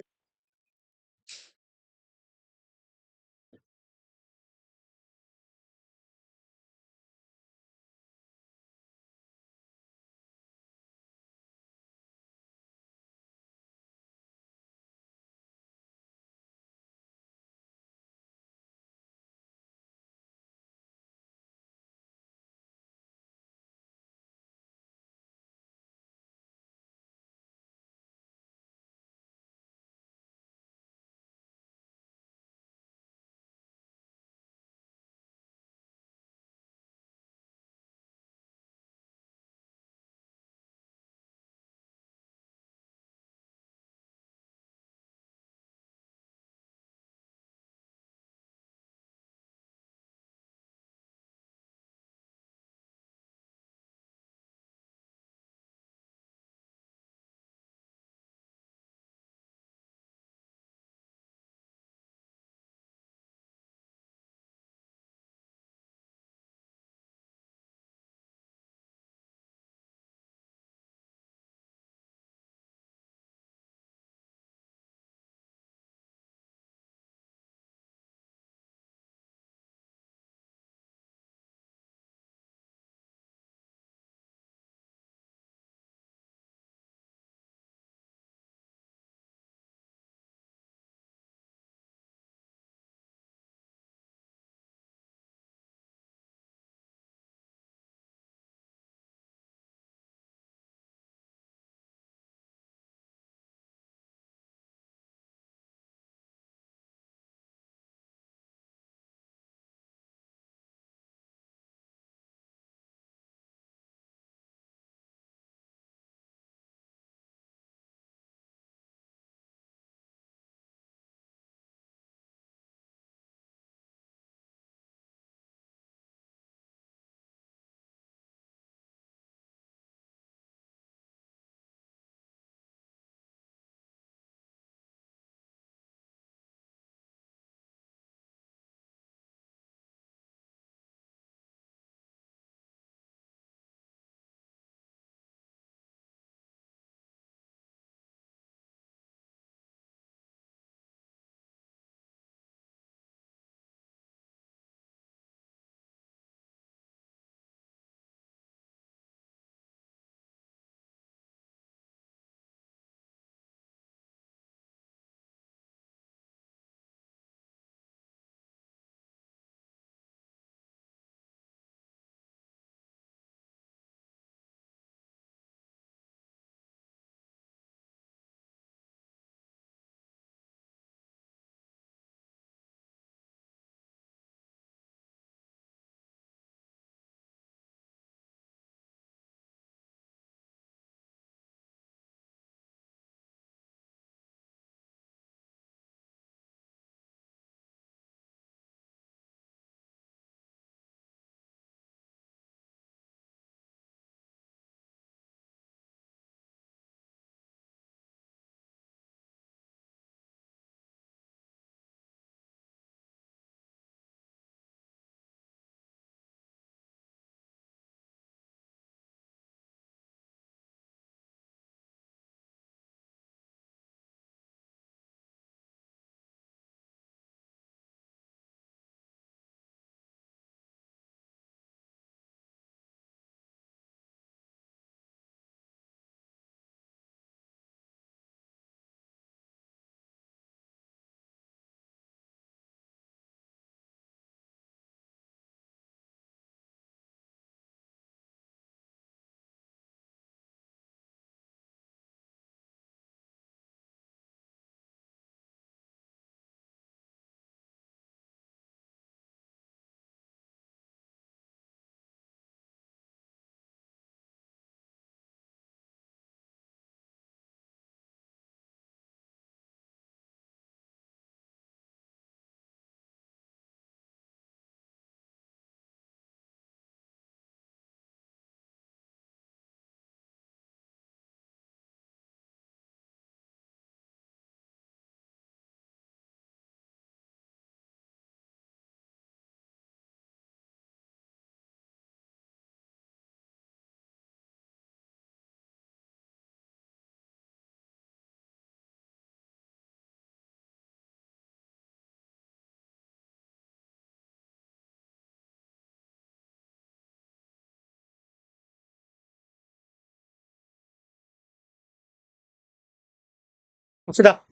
봅시다.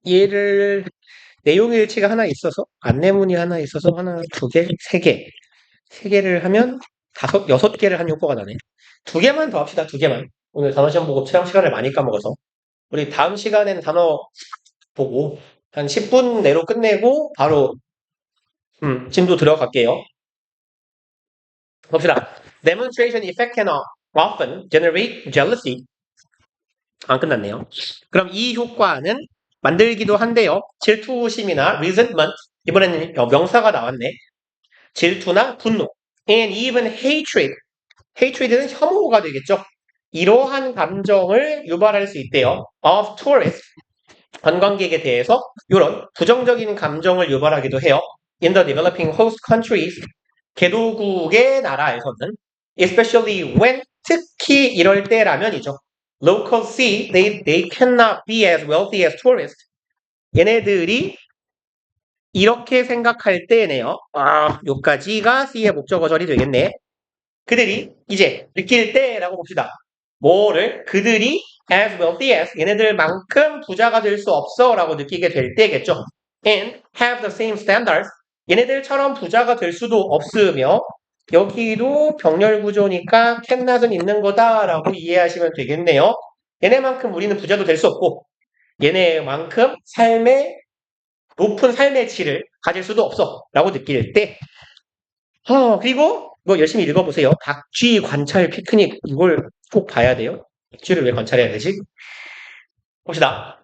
얘를 내용의 일치가 하나 있어서 안내문이 하나 있어서 하나, 두 개, 세 개. 세 개를 하면 다섯, 여섯 개를 한 효과가 나네. 두 개만 더 합시다. 두 개만. 오늘 단어 시험 보고 체험 시간을 많이 까먹어서. 우리 다음 시간에는 단어 보고 한 10분 내로 끝내고 바로 진도 들어갈게요. 봅시다. Demonstration effect can often generate jealousy. 안 끝났네요. 그럼 이 효과는 만들기도 한데요. 질투심이나 resentment. 이번에는 명사가 나왔네. 질투나 분노. And even hatred. hatred는 혐오가 되겠죠. 이러한 감정을 유발할 수 있대요. of tourists. 관광객에 대해서 이런 부정적인 감정을 유발하기도 해요. In the developing host countries. 개도국의 나라에서는 especially when 특히 이럴 때라면이죠. Locals see they cannot be as wealthy as tourists. 얘네들이 이렇게 생각할 때네요. 요까지가 C의 목적어절이 되겠네. 그들이 이제 느낄 때라고 봅시다. 뭐를? 그들이 as wealthy as 얘네들만큼 부자가 될 수 없어 라고 느끼게 될 때겠죠. And have the same standards. 얘네들처럼 부자가 될 수도 없으며 여기도 병렬 구조니까 캔낫은 있는 거다라고 이해하시면 되겠네요. 얘네만큼 우리는 부자도 될 수 없고 얘네만큼 높은 삶의 질을 가질 수도 없어 라고 느낄 때 그리고 이거 열심히 읽어보세요. 박쥐 관찰 피크닉 이걸 꼭 봐야 돼요. 박쥐를 왜 관찰해야 되지? 봅시다.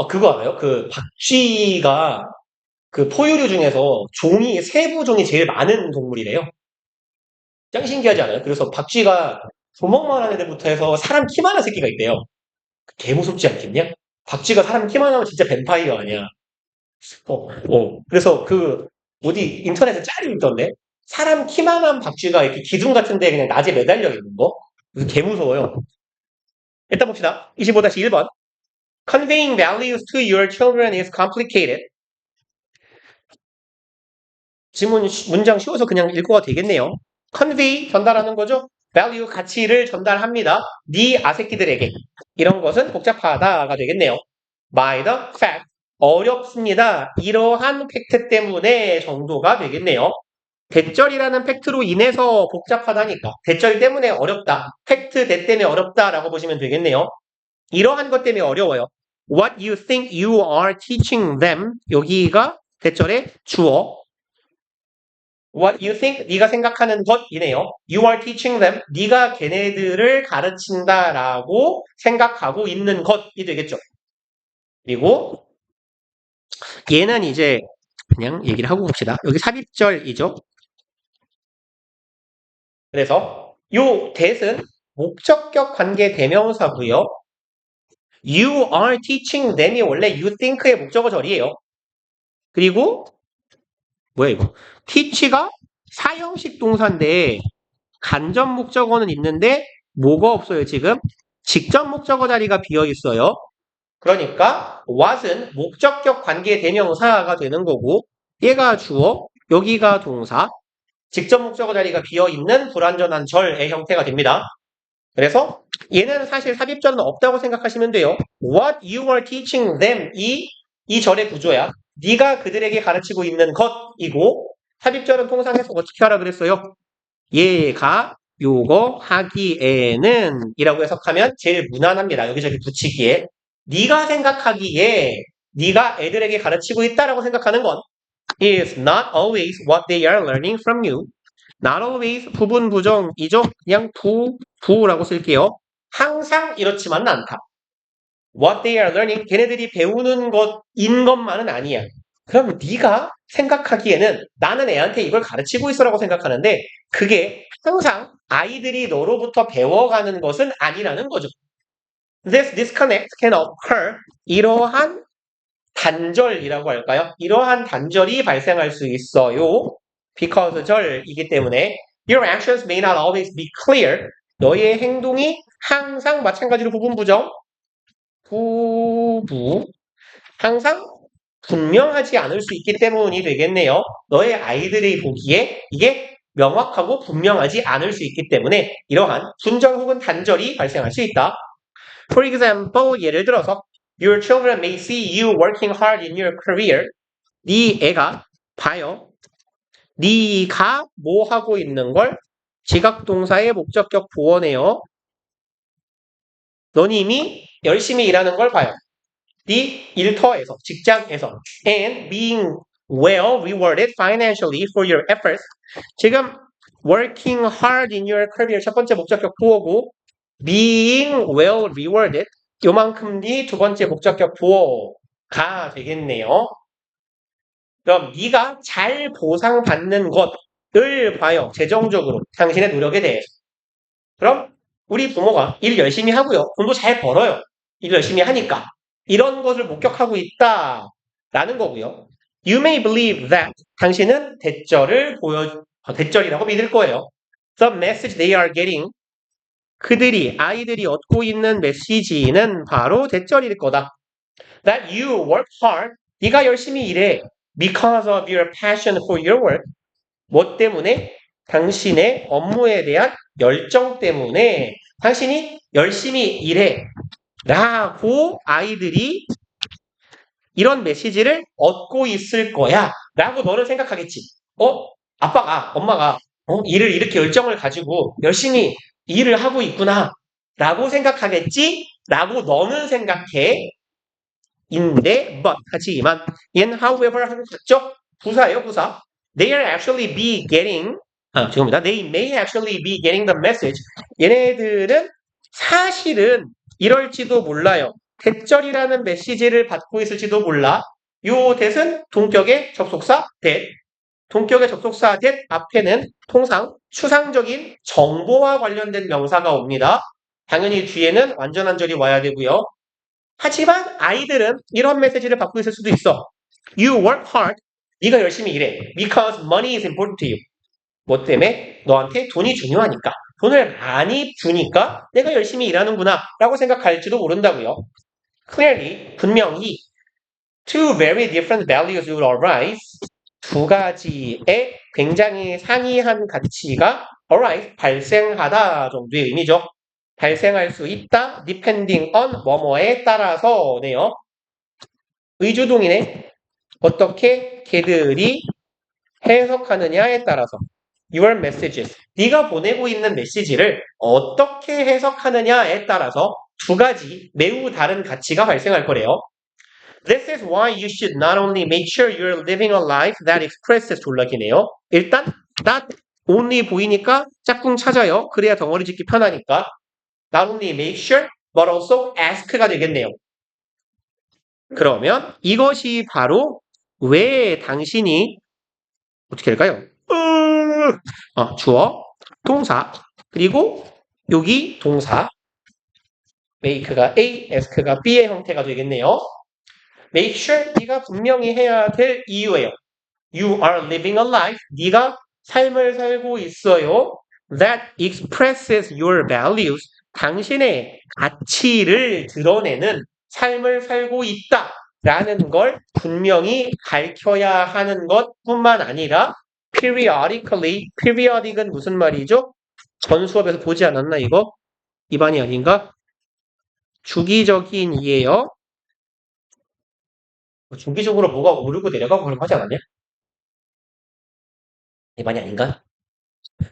그거 알아요? 그 박쥐가 그 포유류 중에서 세부 종이 제일 많은 동물이래요. 짱 신기하지 않아요? 그래서 박쥐가 조먹만 한 애들부터 해서 사람 키만한 새끼가 있대요. 개 무섭지 않겠냐? 박쥐가 사람 키만 하면 진짜 뱀파이어 아니야. 그래서 어디 인터넷에 짤이 있던데? 사람 키만한 박쥐가 이렇게 기둥 같은 데 그냥 낮에 매달려 있는 거? 그래서 개 무서워요. 일단 봅시다. 25-1번. Conveying values to your children is complicated. 문장 쉬워서 그냥 읽어가 되겠네요. Convey, 전달하는 거죠. value, 가치를 전달합니다. 네 아새끼들에게. 이런 것은 복잡하다가 되겠네요. by the fact, 어렵습니다. 이러한 팩트 때문에 정도가 되겠네요. 대절이라는 팩트로 인해서 복잡하다니까. 대절 때문에 어렵다. 팩트 대 때문에 어렵다라고 보시면 되겠네요. 이러한 것 때문에 어려워요. What you think you are teaching them. 여기가 대절의 주어. What you think, 네가 생각하는 것이네요. You are teaching them. 네가 걔네들을 가르친다라고 생각하고 있는 것이 되겠죠. 그리고 얘는 이제 그냥 얘기를 하고 봅시다. 여기 삽입절이죠. 그래서 요 that은 목적격 관계 대명사고요. You are teaching them이 원래 you think의 목적어절이에요. 그리고 뭐야 이거? teach가 사형식 동사인데 간접 목적어는 있는데 뭐가 없어요 지금? 직접 목적어 자리가 비어 있어요. 그러니까 what은 목적격 관계 대명사가 되는 거고 얘가 주어, 여기가 동사, 직접 목적어 자리가 비어있는 불완전한 절의 형태가 됩니다. 그래서 얘는 사실 삽입절은 없다고 생각하시면 돼요. What you are teaching them 이 절의 구조야. 네가 그들에게 가르치고 있는 것이고 삽입절은 통상에서 어떻게 하라 그랬어요? 얘가 요거 하기에는 이라고 해석하면 제일 무난합니다. 여기저기 붙이기에 네가 생각하기에 네가 애들에게 가르치고 있다라고 생각하는 건 is not always what they are learning from you. Not always 부분 부정이죠. 그냥 부라고 쓸게요. 항상 이렇지만은 않다. What they are learning, 걔네들이 배우는 것인 것만은 아니야. 그럼 네가 생각하기에는 나는 애한테 이걸 가르치고 있어라고 생각하는데 그게 항상 아이들이 너로부터 배워가는 것은 아니라는 거죠. This disconnect can occur. 이러한 단절이라고 할까요? 이러한 단절이 발생할 수 있어요. Because 절이기 때문에 Your actions may not always be clear. 너의 행동이 항상 마찬가지로 부분 부정 항상 분명하지 않을 수 있기 때문이 되겠네요. 너의 아이들이 보기에 이게 명확하고 분명하지 않을 수 있기 때문에 이러한 분절 혹은 단절이 발생할 수 있다. For example, 예를 들어서 Your children may see you working hard in your career. 네 애가 봐요. 네가 뭐 하고 있는 걸 지각동사의 목적격 보어네요. 너는 이미 열심히 일하는 걸 봐요. 네 일터에서, 직장에서. And being well rewarded financially for your efforts. 지금 working hard in your career 첫 번째 목적격 보어고 being well rewarded 요만큼이 두 번째 목적격 보어가 되겠네요. 그럼 네가 잘 보상받는 것을 봐요. 재정적으로 당신의 노력에 대해서. 그럼 우리 부모가 일 열심히 하고요. 돈도 잘 벌어요. 일 열심히 하니까. 이런 것을 목격하고 있다라는 거고요. You may believe that. 당신은 대절이라고 믿을 거예요. The message they are getting. 아이들이 얻고 있는 메시지는 바로 대절일 거다. That you work hard. 네가 열심히 일해. Because of your passion for your work. 뭐 때문에? 당신의 업무에 대한 열정 때문에 당신이 열심히 일해. 라고 아이들이 이런 메시지를 얻고 있을 거야. 라고 너는 생각하겠지. 엄마가 일을 이렇게 열정을 가지고 열심히 일을 하고 있구나. 라고 생각하겠지. 라고 너는 생각해. 하지만 얘는 however 하는 같죠? 부사예요, 부사. They may actually be getting the message. 얘네들은 사실은 이럴지도 몰라요. 대절이라는 메시지를 받고 있을지도 몰라. 요 that은 동격의 접속사 that. 동격의 접속사 that 앞에는 통상 추상적인 정보와 관련된 명사가 옵니다. 당연히 뒤에는 완전한 절이 와야 되고요. 하지만 아이들은 이런 메시지를 받고 있을 수도 있어. You work hard. 네가 열심히 일해. Because money is important to you. 뭐 때문에? 너한테 돈이 중요하니까. 돈을 많이 주니까 내가 열심히 일하는구나 라고 생각할지도 모른다고요. Clearly, 분명히 two very different values will arise. 두 가지의 굉장히 상이한 가치가 arise, 발생하다 정도의 의미죠. 발생할 수 있다, depending on 뭐뭐에 따라서네요. 의주동이네. 어떻게 걔들이 해석하느냐에 따라서 your messages. 네가 보내고 있는 메시지를 어떻게 해석하느냐에 따라서 두 가지 매우 다른 가치가 발생할 거래요. This is why you should not only make sure you're living a life that expresses 졸라기네요. 일단 not only 보이니까 짝꿍 찾아요. 그래야 덩어리 짓기 편하니까. Not only make sure, but also ask가 되겠네요. 그러면 이것이 바로 왜 당신이 어떻게 할까요? 주어, 동사, 그리고 여기 동사 make가 A, ask가 B의 형태가 되겠네요. Make sure 네가 분명히 해야 될 이유예요. You are living a life. 네가 삶을 살고 있어요. That expresses your values. 당신의 가치를 드러내는 삶을 살고 있다. 라는 걸 분명히 밝혀야 하는 것뿐만 아니라 periodic은 무슨 말이죠? 전 수업에서 보지 않았나 이거? 이반이 아닌가? 주기적인이에요. 주기적으로 뭐가 오르고 내려가고 그런 거 하지 않았냐? 이반이 아닌가?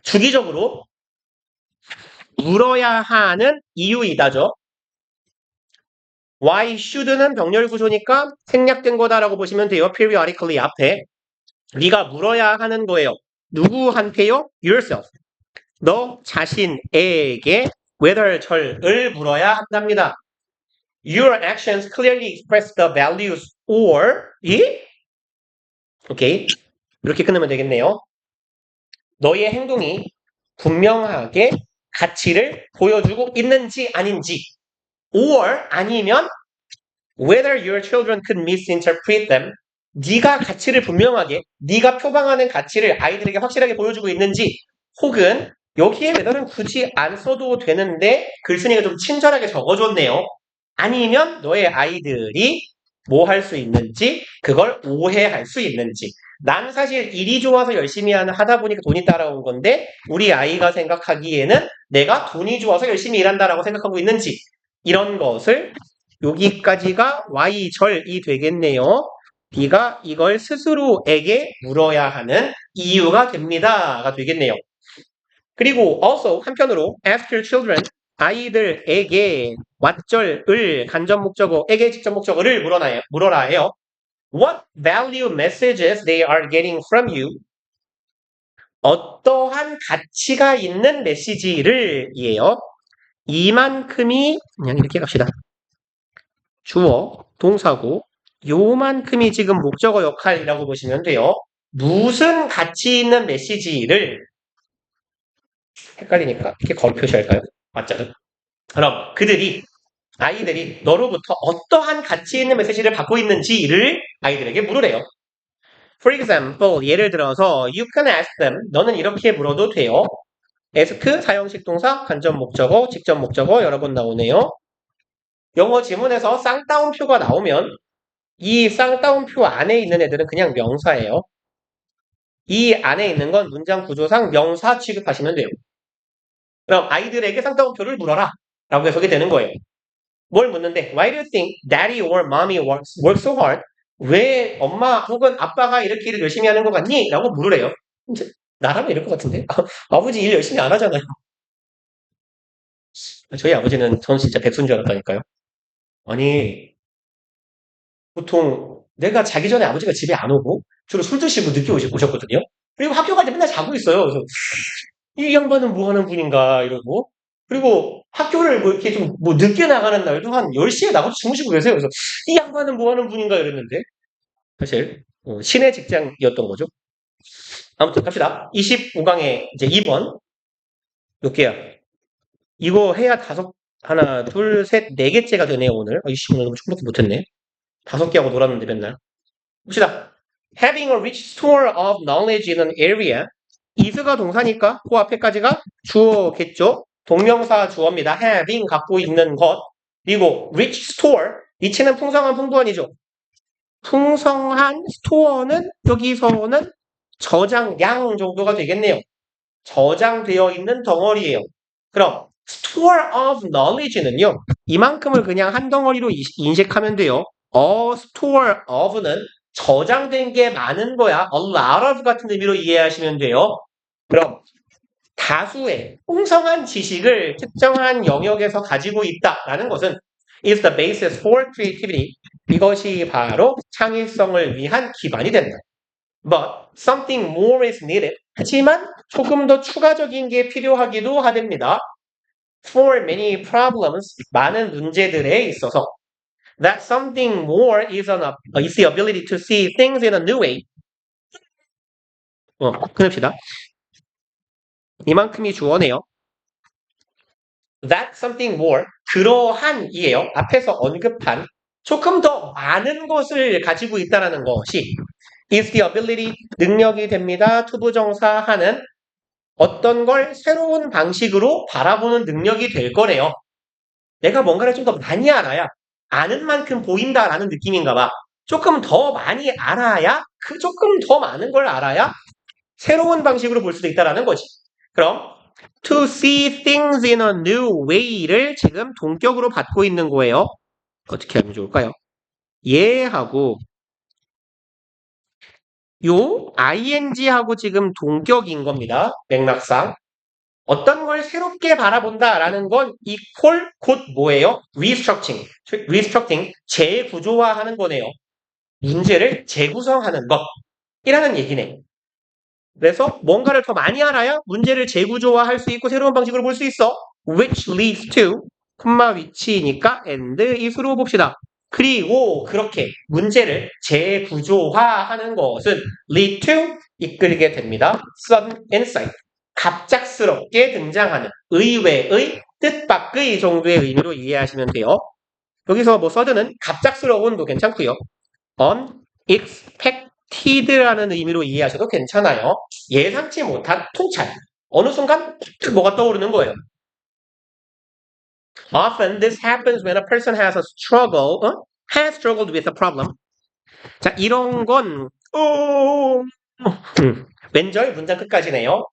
주기적으로 물어야 하는 이유이다죠. Why should는 병렬 구조니까 생략된 거다라고 보시면 돼요. periodically 앞에. 네가 물어야 하는 거예요. 누구한테요? Yourself. 너 자신에게 whether 절을 물어야 한답니다. Your actions clearly express the values or 오케이. 이렇게 끝내면 되겠네요. 너의 행동이 분명하게 가치를 보여주고 있는지 아닌지 or 아니면 whether your children could misinterpret them 네가 가치를 분명하게 네가 표방하는 가치를 아이들에게 확실하게 보여주고 있는지 혹은 여기에 whether는 굳이 안 써도 되는데 글쓴이가 좀 친절하게 적어줬네요. 아니면 너의 아이들이 뭐 할 수 있는지 그걸 오해할 수 있는지 난 사실 일이 좋아서 열심히 하다 보니까 돈이 따라온 건데 우리 아이가 생각하기에는 내가 돈이 좋아서 열심히 일한다라고 생각하고 있는지 이런 것을 여기까지가 Y절이 되겠네요. B가 이걸 스스로에게 물어야 하는 이유가 됩니다가 되겠네요. 그리고 also 한편으로 ask your children 아이들에게 왓절을 간접 목적어에게 직접 목적어를 물어라 해요. What value messages they are getting from you? 어떠한 가치가 있는 메시지를 이에요. 이만큼이 그냥 이렇게 갑시다. 주어, 동사고 요만큼이 지금 목적어 역할이라고 보시면 돼요. 무슨 가치 있는 메시지를 헷갈리니까 이렇게 거리 표시할까요? 맞죠? 그럼 아이들이 너로부터 어떠한 가치 있는 메시지를 받고 있는지를 아이들에게 물으래요. For example, 예를 들어서 you can ask them. 너는 이렇게 물어도 돼요. ask 사용식 동사, 간접 목적어, 직접 목적어 여러 번 나오네요. 영어 지문에서 쌍따옴표가 나오면 이 쌍따옴표 안에 있는 애들은 그냥 명사예요. 이 안에 있는 건 문장 구조상 명사 취급하시면 돼요. 그럼 아이들에게 쌍따옴표를 물어라 라고 해석이 되는 거예요. 뭘 묻는데 Why do you think daddy or mommy work so hard? 왜 엄마 혹은 아빠가 이렇게 일을 열심히 하는 것 같니? 라고 물으래요. 이제 나라면 이럴 것 같은데 아버지 일 열심히 안 하잖아요. 저희 아버지는 전 진짜 백수인 줄 알았다니까요. 아니 보통 내가 자기 전에 아버지가 집에 안 오고 주로 술 드시고 늦게 오셨거든요. 그리고 학교 갈 때 맨날 자고 있어요. 그래서 이 양반은 뭐 하는 분인가 이러고 그리고 학교를 뭐 이렇게 좀 뭐 늦게 나가는 날도 한 10시에 나가서 주무시고 계세요. 그래서 이 양반은 뭐 하는 분인가 이랬는데 사실 신의 직장이었던 거죠. 아무튼 갑시다. 25강에 이제 2번 몇 개야? 이거 해야 하나, 둘, 셋, 네 개째가 되네요, 오늘. 이씨, 오늘 너무 충분히 못했네. 5개 하고 놀았는데 맨날. 봅시다. Having a rich store of knowledge in an area. is가 동사니까 그 앞에까지가 주어겠죠. 동명사 주어입니다. having 갖고 있는 것. 그리고 rich store. rich는 풍성한 풍부한이죠. 풍성한 스토어는 여기서는 저장량 정도가 되겠네요. 저장되어 있는 덩어리예요. 그럼 store of knowledge는요. 이만큼을 그냥 한 덩어리로 인식하면 돼요. a store of는 저장된 게 많은 거야. a lot of 같은 의미로 이해하시면 돼요. 그럼 다수의 풍성한 지식을 특정한 영역에서 가지고 있다라는 것은 is the basis for creativity. 이것이 바로 창의성을 위한 기반이 된다. But something more is needed. 하지만 조금 더 추가적인 게 필요하기도 하답니다. For many problems, 많은 문제들에 있어서 that something more is the ability to see things in a new way. 끊읍시다. 이만큼이 주어네요. That something more, 그러한이에요. 앞에서 언급한 조금 더 많은 것을 가지고 있다는 것이 is the ability, 능력이 됩니다. 투부정사하는 어떤 걸 새로운 방식으로 바라보는 능력이 될 거래요. 내가 뭔가를 좀 더 많이 알아야 아는 만큼 보인다라는 느낌인가 봐. 조금 더 많이 알아야 그 조금 더 많은 걸 알아야 새로운 방식으로 볼 수도 있다라는 거지. 그럼 to see things in a new way를 지금 동격으로 받고 있는 거예요. 어떻게 하면 좋을까요? 얘하고 요 ing하고 지금 동격인 겁니다. 맥락상. 어떤 걸 새롭게 바라본다라는 건 equal 곧 뭐예요? restructuring, 재구조화하는 거네요. 문제를 재구성하는 것이라는 얘기네. 그래서 뭔가를 더 많이 알아야 문제를 재구조화할 수 있고 새로운 방식으로 볼 수 있어. which leads to, 콤마 위치니까 and is로 봅시다. 그리고 그렇게 문제를 재구조화하는 것은 lead to, 이끌게 됩니다. sudden insight, 갑작스럽게 등장하는 의외의, 뜻밖의 정도의 의미로 이해하시면 돼요. 여기서 뭐 sudden은 갑작스러운도 괜찮고요. unexpected라는 의미로 이해하셔도 괜찮아요. 예상치 못한 통찰. 어느 순간 뭐가 떠오르는 거예요. Often this happens when a person has struggled with a problem. 자, 이런 건 왼절 문장 끝까지네요.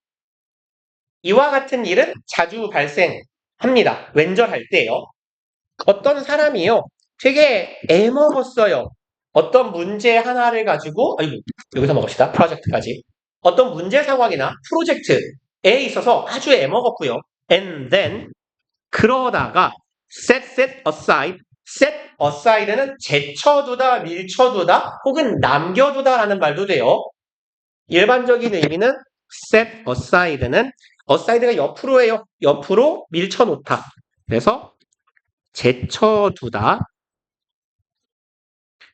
이와 같은 일은 자주 발생합니다. 왼절할 때요. 어떤 사람이요. 되게 애먹었어요. 어떤 문제 하나를 가지고, 아이고, 여기서 먹읍시다. 프로젝트까지. 어떤 문제 상황이나 프로젝트에 있어서 아주 애먹었고요. And then, 그러다가, set aside는 제쳐두다, 밀쳐두다, 혹은 남겨두다라는 말도 돼요. 일반적인 의미는 set aside가 옆으로예요. 옆으로 밀쳐놓다. 그래서 제쳐두다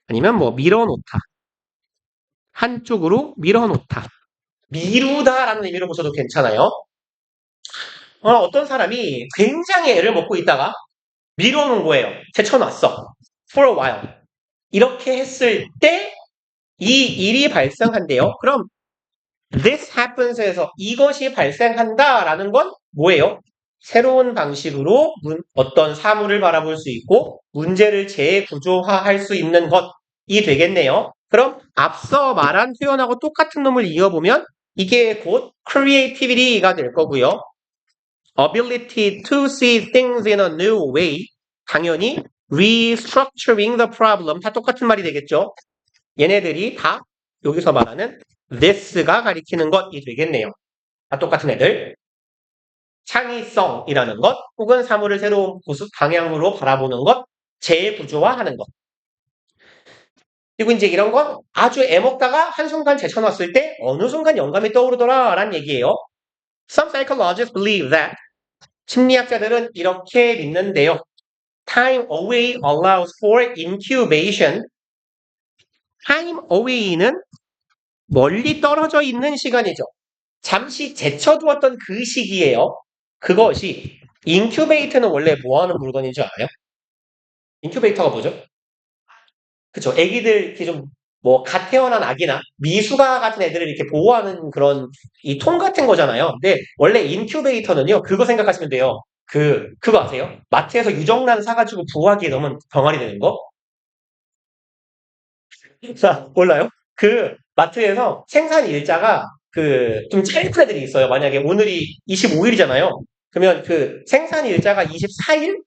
아니면 뭐 밀어놓다. 한쪽으로 밀어놓다. 미루다라는 의미로 보셔도 괜찮아요. 어떤 사람이 굉장히 애를 먹고 있다가 밀어놓은 거예요. 제쳐놨어. For a while. 이렇게 했을 때 이 일이 발생한대요. 그럼 this happens에서 이것이 발생한다라는 건 뭐예요? 새로운 방식으로 어떤 사물을 바라볼 수 있고 문제를 재구조화할 수 있는 것이 되겠네요. 그럼 앞서 말한 표현하고 똑같은 놈을 이어보면 이게 곧 creativity가 될 거고요. ability to see things in a new way. 당연히 restructuring the problem. 다 똑같은 말이 되겠죠. 얘네들이 다 여기서 말하는 this가 가리키는 것이 되겠네요. 다 똑같은 애들. 창의성이라는 것, 혹은 사물을 새로운 방향으로 바라보는 것, 재구조화하는 것. 그리고 이제 이런 건 아주 애먹다가 한순간 제쳐놨을 때 어느 순간 영감이 떠오르더라 라는 얘기예요. Some psychologists believe that 심리학자들은 이렇게 믿는데요. Time away allows for incubation. Time away는 멀리 떨어져 있는 시간이죠. 잠시 제쳐두었던 그 시기예요. 그것이 인큐베이터는 원래 뭐 하는 물건인 줄 알아요? 인큐베이터가 뭐죠? 그쵸. 애기들 이렇게 좀 뭐 갓 태어난 아기나 미숙아 같은 애들을 이렇게 보호하는 그런 이 통 같은 거잖아요. 근데 원래 인큐베이터는요. 그거 생각하시면 돼요. 그거 아세요? 마트에서 유정란 사가지고 부화기에 넣으면 병아리 되는 거? 자, 몰라요? 그 마트에서 생산 일자가 좀 짧은 애들이 있어요. 만약에 오늘이 25일이잖아요. 그러면 그 생산 일자가 24일?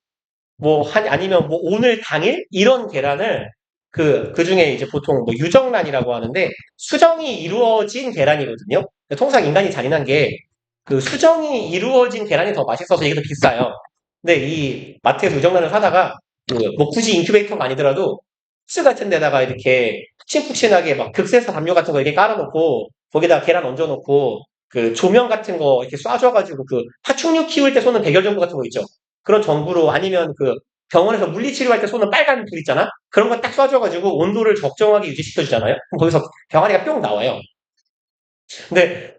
아니면 뭐 오늘 당일? 이런 계란을 그 중에 이제 보통 뭐 유정란이라고 하는데 수정이 이루어진 계란이거든요. 통상 인간이 잔인한 게 그 수정이 이루어진 계란이 더 맛있어서 이게 더 비싸요. 근데 이 마트에서 유정란을 사다가 뭐 굳이 인큐베이터가 아니더라도 박스 같은 데다가 이렇게 푹신푹신하게 막 극세사 담요 같은 거 이렇게 깔아놓고 거기다 계란 얹어놓고 그 조명 같은 거 이렇게 쏴줘가지고 그 파충류 키울 때 쏘는 백열전구 같은 거 있죠. 그런 전구로 아니면 그 병원에서 물리치료할 때 쏘는 빨간 불 있잖아. 그런 거 딱 쏴줘가지고 온도를 적정하게 유지시켜주잖아요. 그럼 거기서 병아리가 뿅 나와요. 근데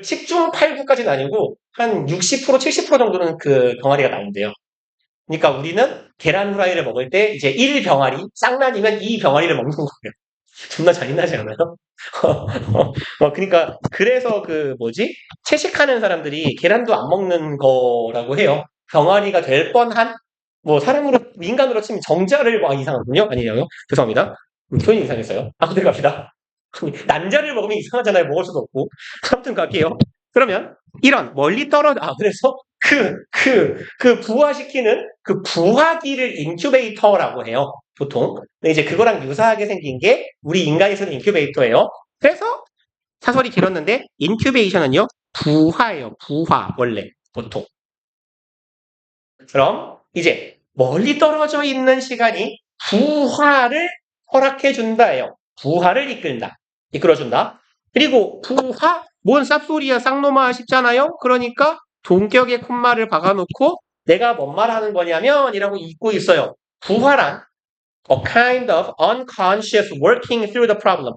식중 8구까지는 아니고 한 60%, 70% 정도는 그 병아리가 나온대요. 그러니까 우리는 계란 후라이를 먹을 때 이제 1병아리, 쌍란이면 2병아리를 먹는 거예요. 존나 잔인하지 않아요? 그러니까 그래서 채식하는 사람들이 계란도 안 먹는 거라고 해요. 병아리가 될 뻔한 인간으로 치면 정자를 이상하군요. 아니에요. 죄송합니다. 표현이 이상했어요. 그대로 갑시다. 난자를 먹으면 이상하잖아요. 먹을 수도 없고. 아무튼 갈게요. 그러면 이런 멀리 그래서 부화시키는 그 부화기를 인큐베이터라고 해요. 보통. 근데 이제 그거랑 유사하게 생긴 게 우리 인간에서는 인큐베이터예요. 그래서 사설이 길었는데 인큐베이션은요. 부화예요. 부화 원래 보통. 그럼 이제 멀리 떨어져 있는 시간이 부화를 허락해 준다예요. 부화를 이끌어준다. 그리고 부화? 뭔 쌉소리야 쌍놈아 싶잖아요. 그러니까 동격의 콤마를 박아놓고 내가 뭔 말하는 거냐면 이라고 읽고 있어요. 부화란 a kind of unconscious working through the problem.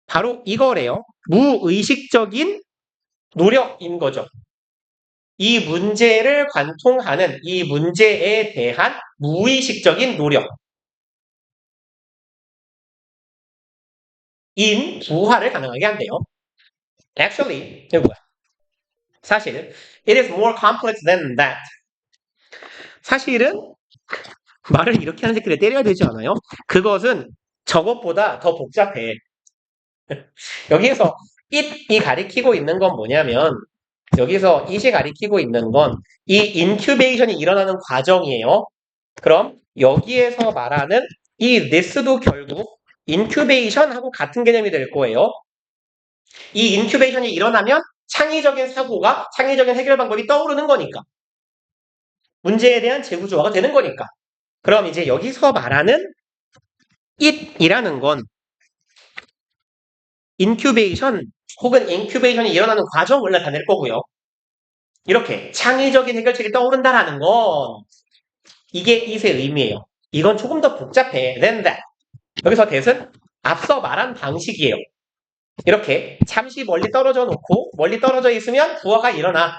바로 이거래요. 무의식적인 노력인 거죠. 이 문제를 관통하는 이 문제에 대한 무의식적인 노력. 부화를 가능하게 한대요. Actually, 사실은 it is more complex than that. 사실은 말을 이렇게 하는 새끼를 때려야 되지 않아요? 그것은 저것보다 더 복잡해. 여기에서 it이 가리키고 있는 건 뭐냐면 여기서 it이 가리키고 있는 건 이 인큐베이션이 일어나는 과정이에요. 그럼 여기에서 말하는 이 this도 결국 incubation하고 같은 개념이 될 거예요. 이 incubation이 일어나면 창의적인 사고가, 창의적인 해결 방법이 떠오르는 거니까. 문제에 대한 재구조화가 되는 거니까. 그럼 이제 여기서 말하는 it이라는 건 인큐베이션 혹은 인큐베이션이 일어나는 과정을 나타낼 거고요. 이렇게 창의적인 해결책이 떠오른다라는 건 이게 it의 의미예요. 이건 조금 더 복잡해. than that. 여기서 that은 앞서 말한 방식이에요. 이렇게 잠시 멀리 떨어져 놓고 멀리 떨어져 있으면 부어가 일어나.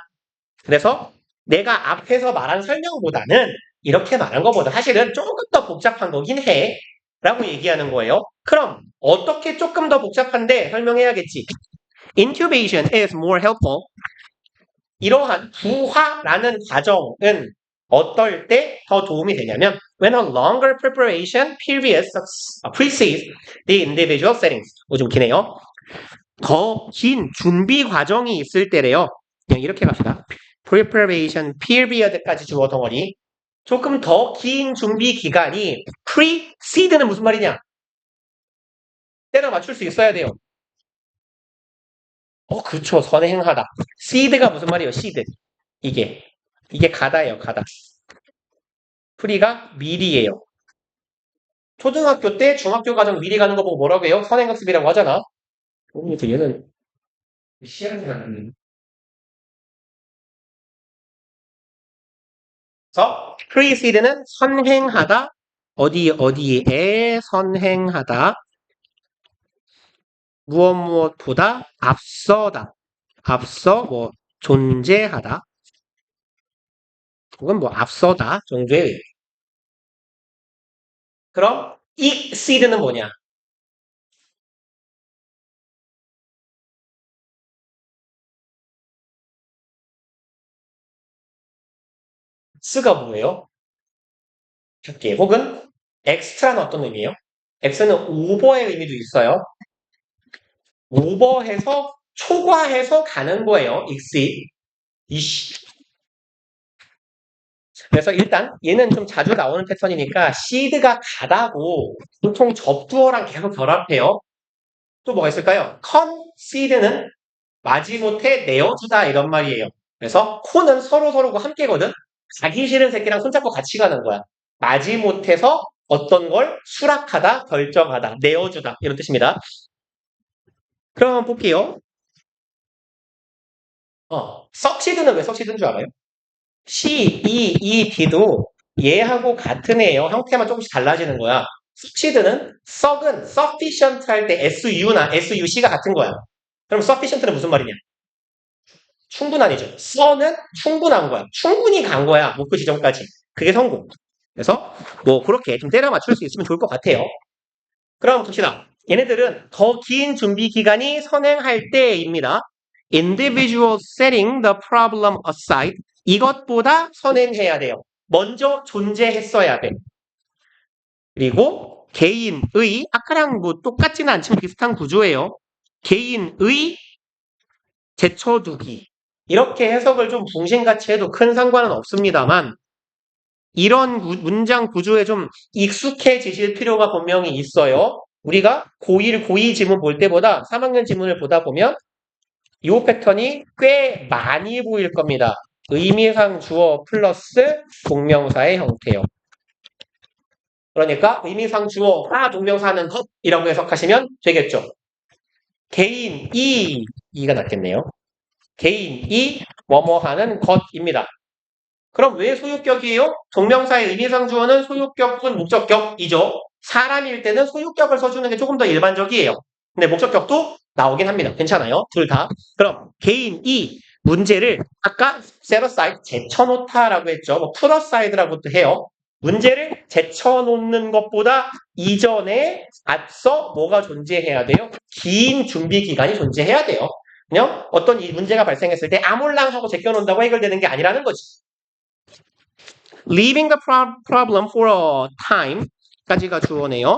그래서 내가 앞에서 말한 설명보다는 이렇게 말한 것보다 사실은 조금 더 복잡한 거긴 해. 라고 얘기하는 거예요. 그럼 어떻게 조금 더 복잡한데 설명해야겠지. Incubation is more helpful. 이러한 부화라는 과정은 어떨 때 더 도움이 되냐면 when a longer preparation period precedes the individual settings. 좀 기네요. 더 긴 준비 과정이 있을 때래요. 그냥 이렇게 갑시다. preparation period까지 주어 덩어리. 조금 더 긴 준비 기간이 precede는 무슨 말이냐? 때려 맞출 수 있어야 돼요. 그쵸. 선행하다. seed가 무슨 말이에요? seed. 이게 가다예요. 가다. 프리가 미리예요. 초등학교 때 중학교 과정 미리 가는 거 보고 뭐라고 해요? 선행학습이라고 하잖아. 그래서 얘는 시험이 나는. 그래서 precede는 선행하다. 어디에 선행하다. 무엇보다 앞서다. 앞서 존재하다. 혹은 앞서다 정도의 의미. 그럼 이 seed는 뭐냐? x가 뭐예요? 작게 혹은 extra는 어떤 의미예요? x는 오버의 의미도 있어요. 오버해서 초과해서 가는 거예요. exceed. 이씨. 그래서 일단 얘는 좀 자주 나오는 패턴이니까 seed가 가다고 보통 접두어랑 계속 결합해요. 또 뭐가 있을까요? conced는 마지못해 내어주다 이런 말이에요. 그래서 코는 서로가 함께거든. 가기 싫은 새끼랑 손잡고 같이 가는 거야. 마지못해서 어떤 걸 수락하다, 결정하다, 내어주다 이런 뜻입니다. 그럼 한번 볼게요. succeed는 왜 succeed인 줄 알아요? CEED도 얘하고 같은 애예요. 형태만 조금씩 달라지는 거야. succeed는 suck은 sufficient 할 때 SU나 SUC가 같은 거야. 그럼 sufficient는 무슨 말이냐? 충분한이죠. 써는 충분한 거야. 충분히 간 거야. 목표 지점까지. 그게 성공. 그래서 그렇게 좀 때려 맞출 수 있으면 좋을 것 같아요. 그럼 봅시다. 얘네들은 더 긴 준비 기간이 선행할 때입니다. Individual setting the problem aside. 이것보다 선행해야 돼요. 먼저 존재했어야 돼. 그리고 개인의 아까랑 똑같지는 않지만 비슷한 구조예요. 개인의 제쳐두기. 이렇게 해석을 좀 붕신같이 해도 큰 상관은 없습니다만 이런 문장 구조에 좀 익숙해지실 필요가 분명히 있어요. 우리가 고1, 고2 지문 볼 때보다 3학년 지문을 보다 보면 이 패턴이 꽤 많이 보일 겁니다. 의미상 주어 플러스 동명사의 형태요. 그러니까 의미상 주어가 동명사는 것이라고 해석하시면 되겠죠. 개인이 이가 낫겠네요. 개인이 뭐뭐하는 것입니다. 그럼 왜 소유격이에요? 동명사의 의미상 주어는 소유격 혹은 목적격이죠. 사람일 때는 소유격을 써주는 게 조금 더 일반적이에요. 근데 목적격도 나오긴 합니다. 괜찮아요. 둘 다. 그럼 개인이 문제를 아까 set aside, 제쳐놓다라고 했죠. put aside라고도 해요. 문제를 제쳐놓는 것보다 이전에 앞서 뭐가 존재해야 돼요? 긴 준비 기간이 존재해야 돼요. 그냥 어떤 이 문제가 발생했을 때 아몰랑 하고 제껴놓는다고 해결되는 게 아니라는 거지. Leaving the problem for a time까지가 주어네요.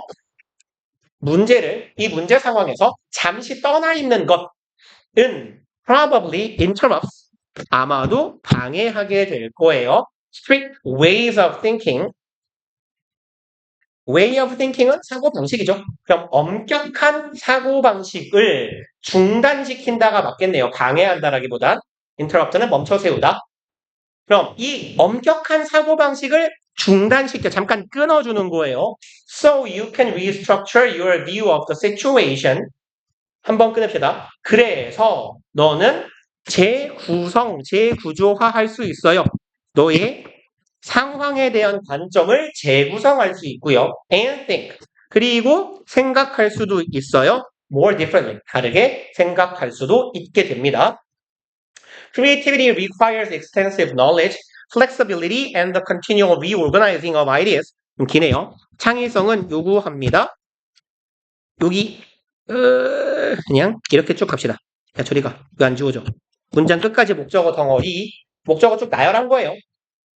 이 문제 상황에서 잠시 떠나 있는 것은 probably interrupts, 아마도 방해하게 될 거예요. Strict ways of thinking, way of thinking은 사고방식이죠. 그럼 엄격한 사고방식을 중단시킨다가 맞겠네요. 방해한다라기보단 interrupt는 멈춰 세우다. 그럼 이 엄격한 사고방식을 중단시켜 잠깐 끊어주는 거예요. So you can restructure your view of the situation. 한번 끊읍시다. 그래서 너는 재구조화할 수 있어요. 너의 상황에 대한 관점을 재구성할 수 있고요. And think. 그리고 생각할 수도 있어요. More differently. 다르게 생각할 수도 있게 됩니다. Creativity requires extensive knowledge, flexibility, and the continual reorganizing of ideas. 좀 기네요. 창의성은 요구합니다. 여기 그냥 이렇게 쭉 갑시다. 야, 저리가. 왜 안 지워져? 문장 끝까지 목적어 덩어리. 목적어 쭉 나열한 거예요.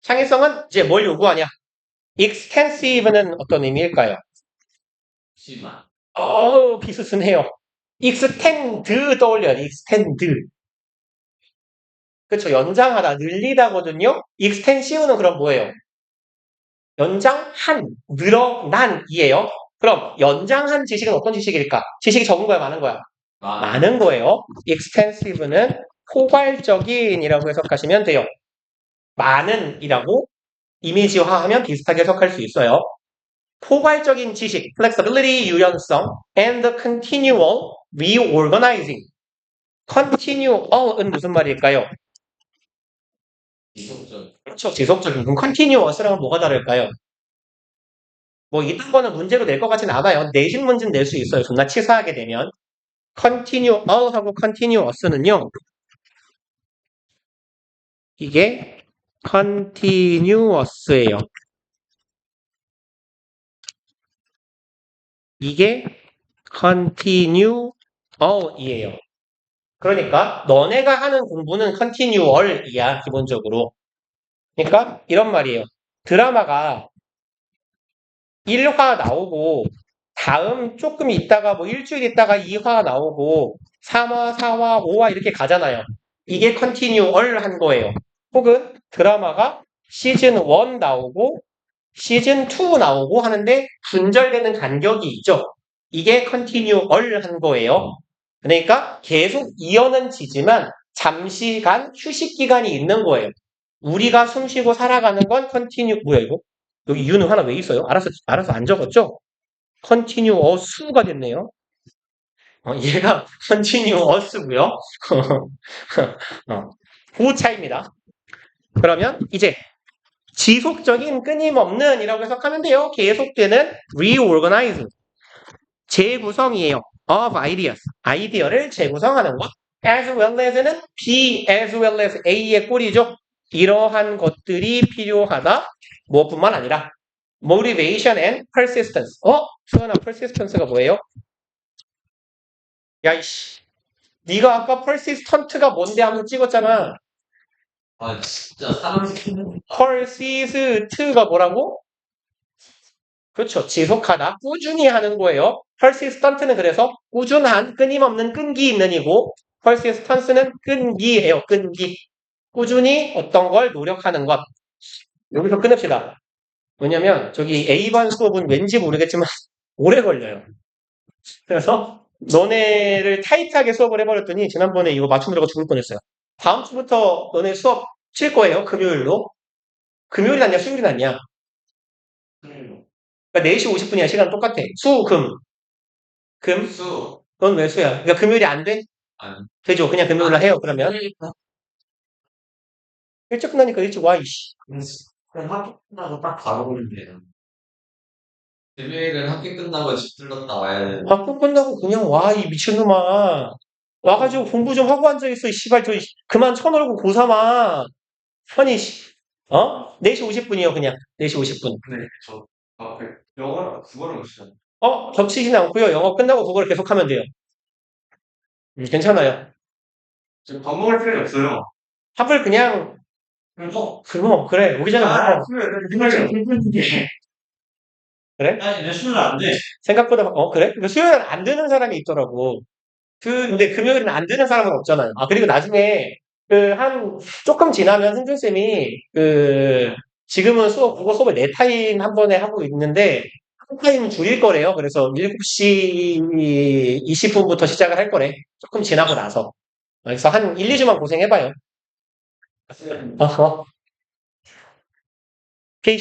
창의성은 이제 뭘 요구하냐? extensive는 어떤 의미일까요? 심한. 비스스해요. extend 떠올려요. extend. 그렇죠. 연장하다, 늘리다거든요. extensive는 그럼 뭐예요? 연장한, 늘어난이에요. 그럼 연장한 지식은 어떤 지식일까? 지식이 적은 거야, 많은 거야? 많은 거예요. extensive는 포괄적인이라고 해석하시면 돼요. 많은이라고 이미지화하면 비슷하게 해석할 수 있어요. 포괄적인 지식, flexibility, 유연성, and continual reorganizing. continual은 무슨 말일까요? 지속적. 그렇죠. 지속적인. 그럼 continuous랑은 뭐가 다를까요? 뭐 이딴 거는 문제로 낼 것 같진 않아요. 내신 문제는 낼 수 있어요. 존나 치사하게 되면. continual하고 continuous는요. 이게 continuous예요. 이게 continual이에요. 그러니까 너네가 하는 공부는 continual이야, 기본적으로. 그러니까 이런 말이에요. 드라마가 1화 나오고 다음 조금 있다가 뭐 일주일 있다가 2화 나오고 3화, 4화, 5화 이렇게 가잖아요. 이게 continual한 거예요. 혹은 드라마가 시즌 1 나오고 시즌 2 나오고 하는데 분절되는 간격이 있죠. 이게 continual한 거예요. 그러니까 계속 이어는 지지만 잠시간 휴식 기간이 있는 거예요. 우리가 숨 쉬고 살아가는 건 continue, 뭐야 이거? 여기 U는 하나 왜 있어요? 알아서 안 적었죠? continuous가 됐네요. 얘가 continuous고요. 그 차이입니다. 그러면 이제 지속적인 끊임없는 이라고 해석하면 돼요. 계속되는 reorganizing. 재구성이에요. of ideas. 아이디어를 재구성하는 것. as well as는 B as well as A의 꼴이죠. 이러한 것들이 필요하다. 무엇뿐만 아니라 motivation and persistence. 수연아, persistence가 뭐예요? 야이씨. 네가 아까 persistent가 뭔데 하면 찍었잖아. 아, 진짜 사람시키는. persist가 뭐라고? 그렇죠. 지속하다, 꾸준히 하는 거예요. persistent는 그래서 꾸준한, 끊임없는 끈기 있는이고 persistence는 끈기예요. 끈기. 꾸준히 어떤 걸 노력하는 것. 여기서 끊읍시다. 왜냐면 저기 A반 수업은 왠지 모르겠지만 오래 걸려요. 그래서 너네를 타이트하게 수업을 해버렸더니 지난번에 이거 맞춤 들어가 죽을 뻔했어요. 다음 주부터 너네 수업 칠 거예요. 금요일로. 금요일이 낫냐 수요일이 낫냐. 그러니까 4시 50분이야. 시간 똑같아. 수, 금. 금? 수. 넌 왜 수야? 그러니까 금요일이 안 돼? 아니. 되죠. 그냥 금요일날 해요. 그러면. 일찍 끝나니까 일찍 와, 이씨. 그럼 학교 끝나고 딱 바로 오면 돼요. 금요일은 학교 끝나고 집 들렀다 와야 돼. 학교 끝나고 그냥 와, 이 미친놈아. 와가지고 공부 좀 하고 앉아있어, 이 씨발. 그만 쳐놀고 고3아. 아니, 4시 50분이요, 그냥. 4시 50분. 네, 영어랑 국어랑 시간. 겹치진 않고요. 영어 끝나고 그걸 계속하면 돼요. 괜찮아요. 지금 밥 먹을 필요 없어요. 합을 그냥, 그래. 오기 전에 먹어. 그래? 아니, 내 수는 안 돼. 생각보다, 그래? 수요일은 안 되는 사람이 있더라고. 근데 금요일은 안 되는 사람은 없잖아요. 그리고 나중에, 조금 지나면 승준쌤이, 지금은 국어 수업을 4타임 한 번에 하고 있는데, 타임 줄일 거래요. 그래서 7시 20분부터 시작을 할 거래. 조금 지나고 나서. 그래서 한 1, 2주만 고생해봐요. 어허. 오케이,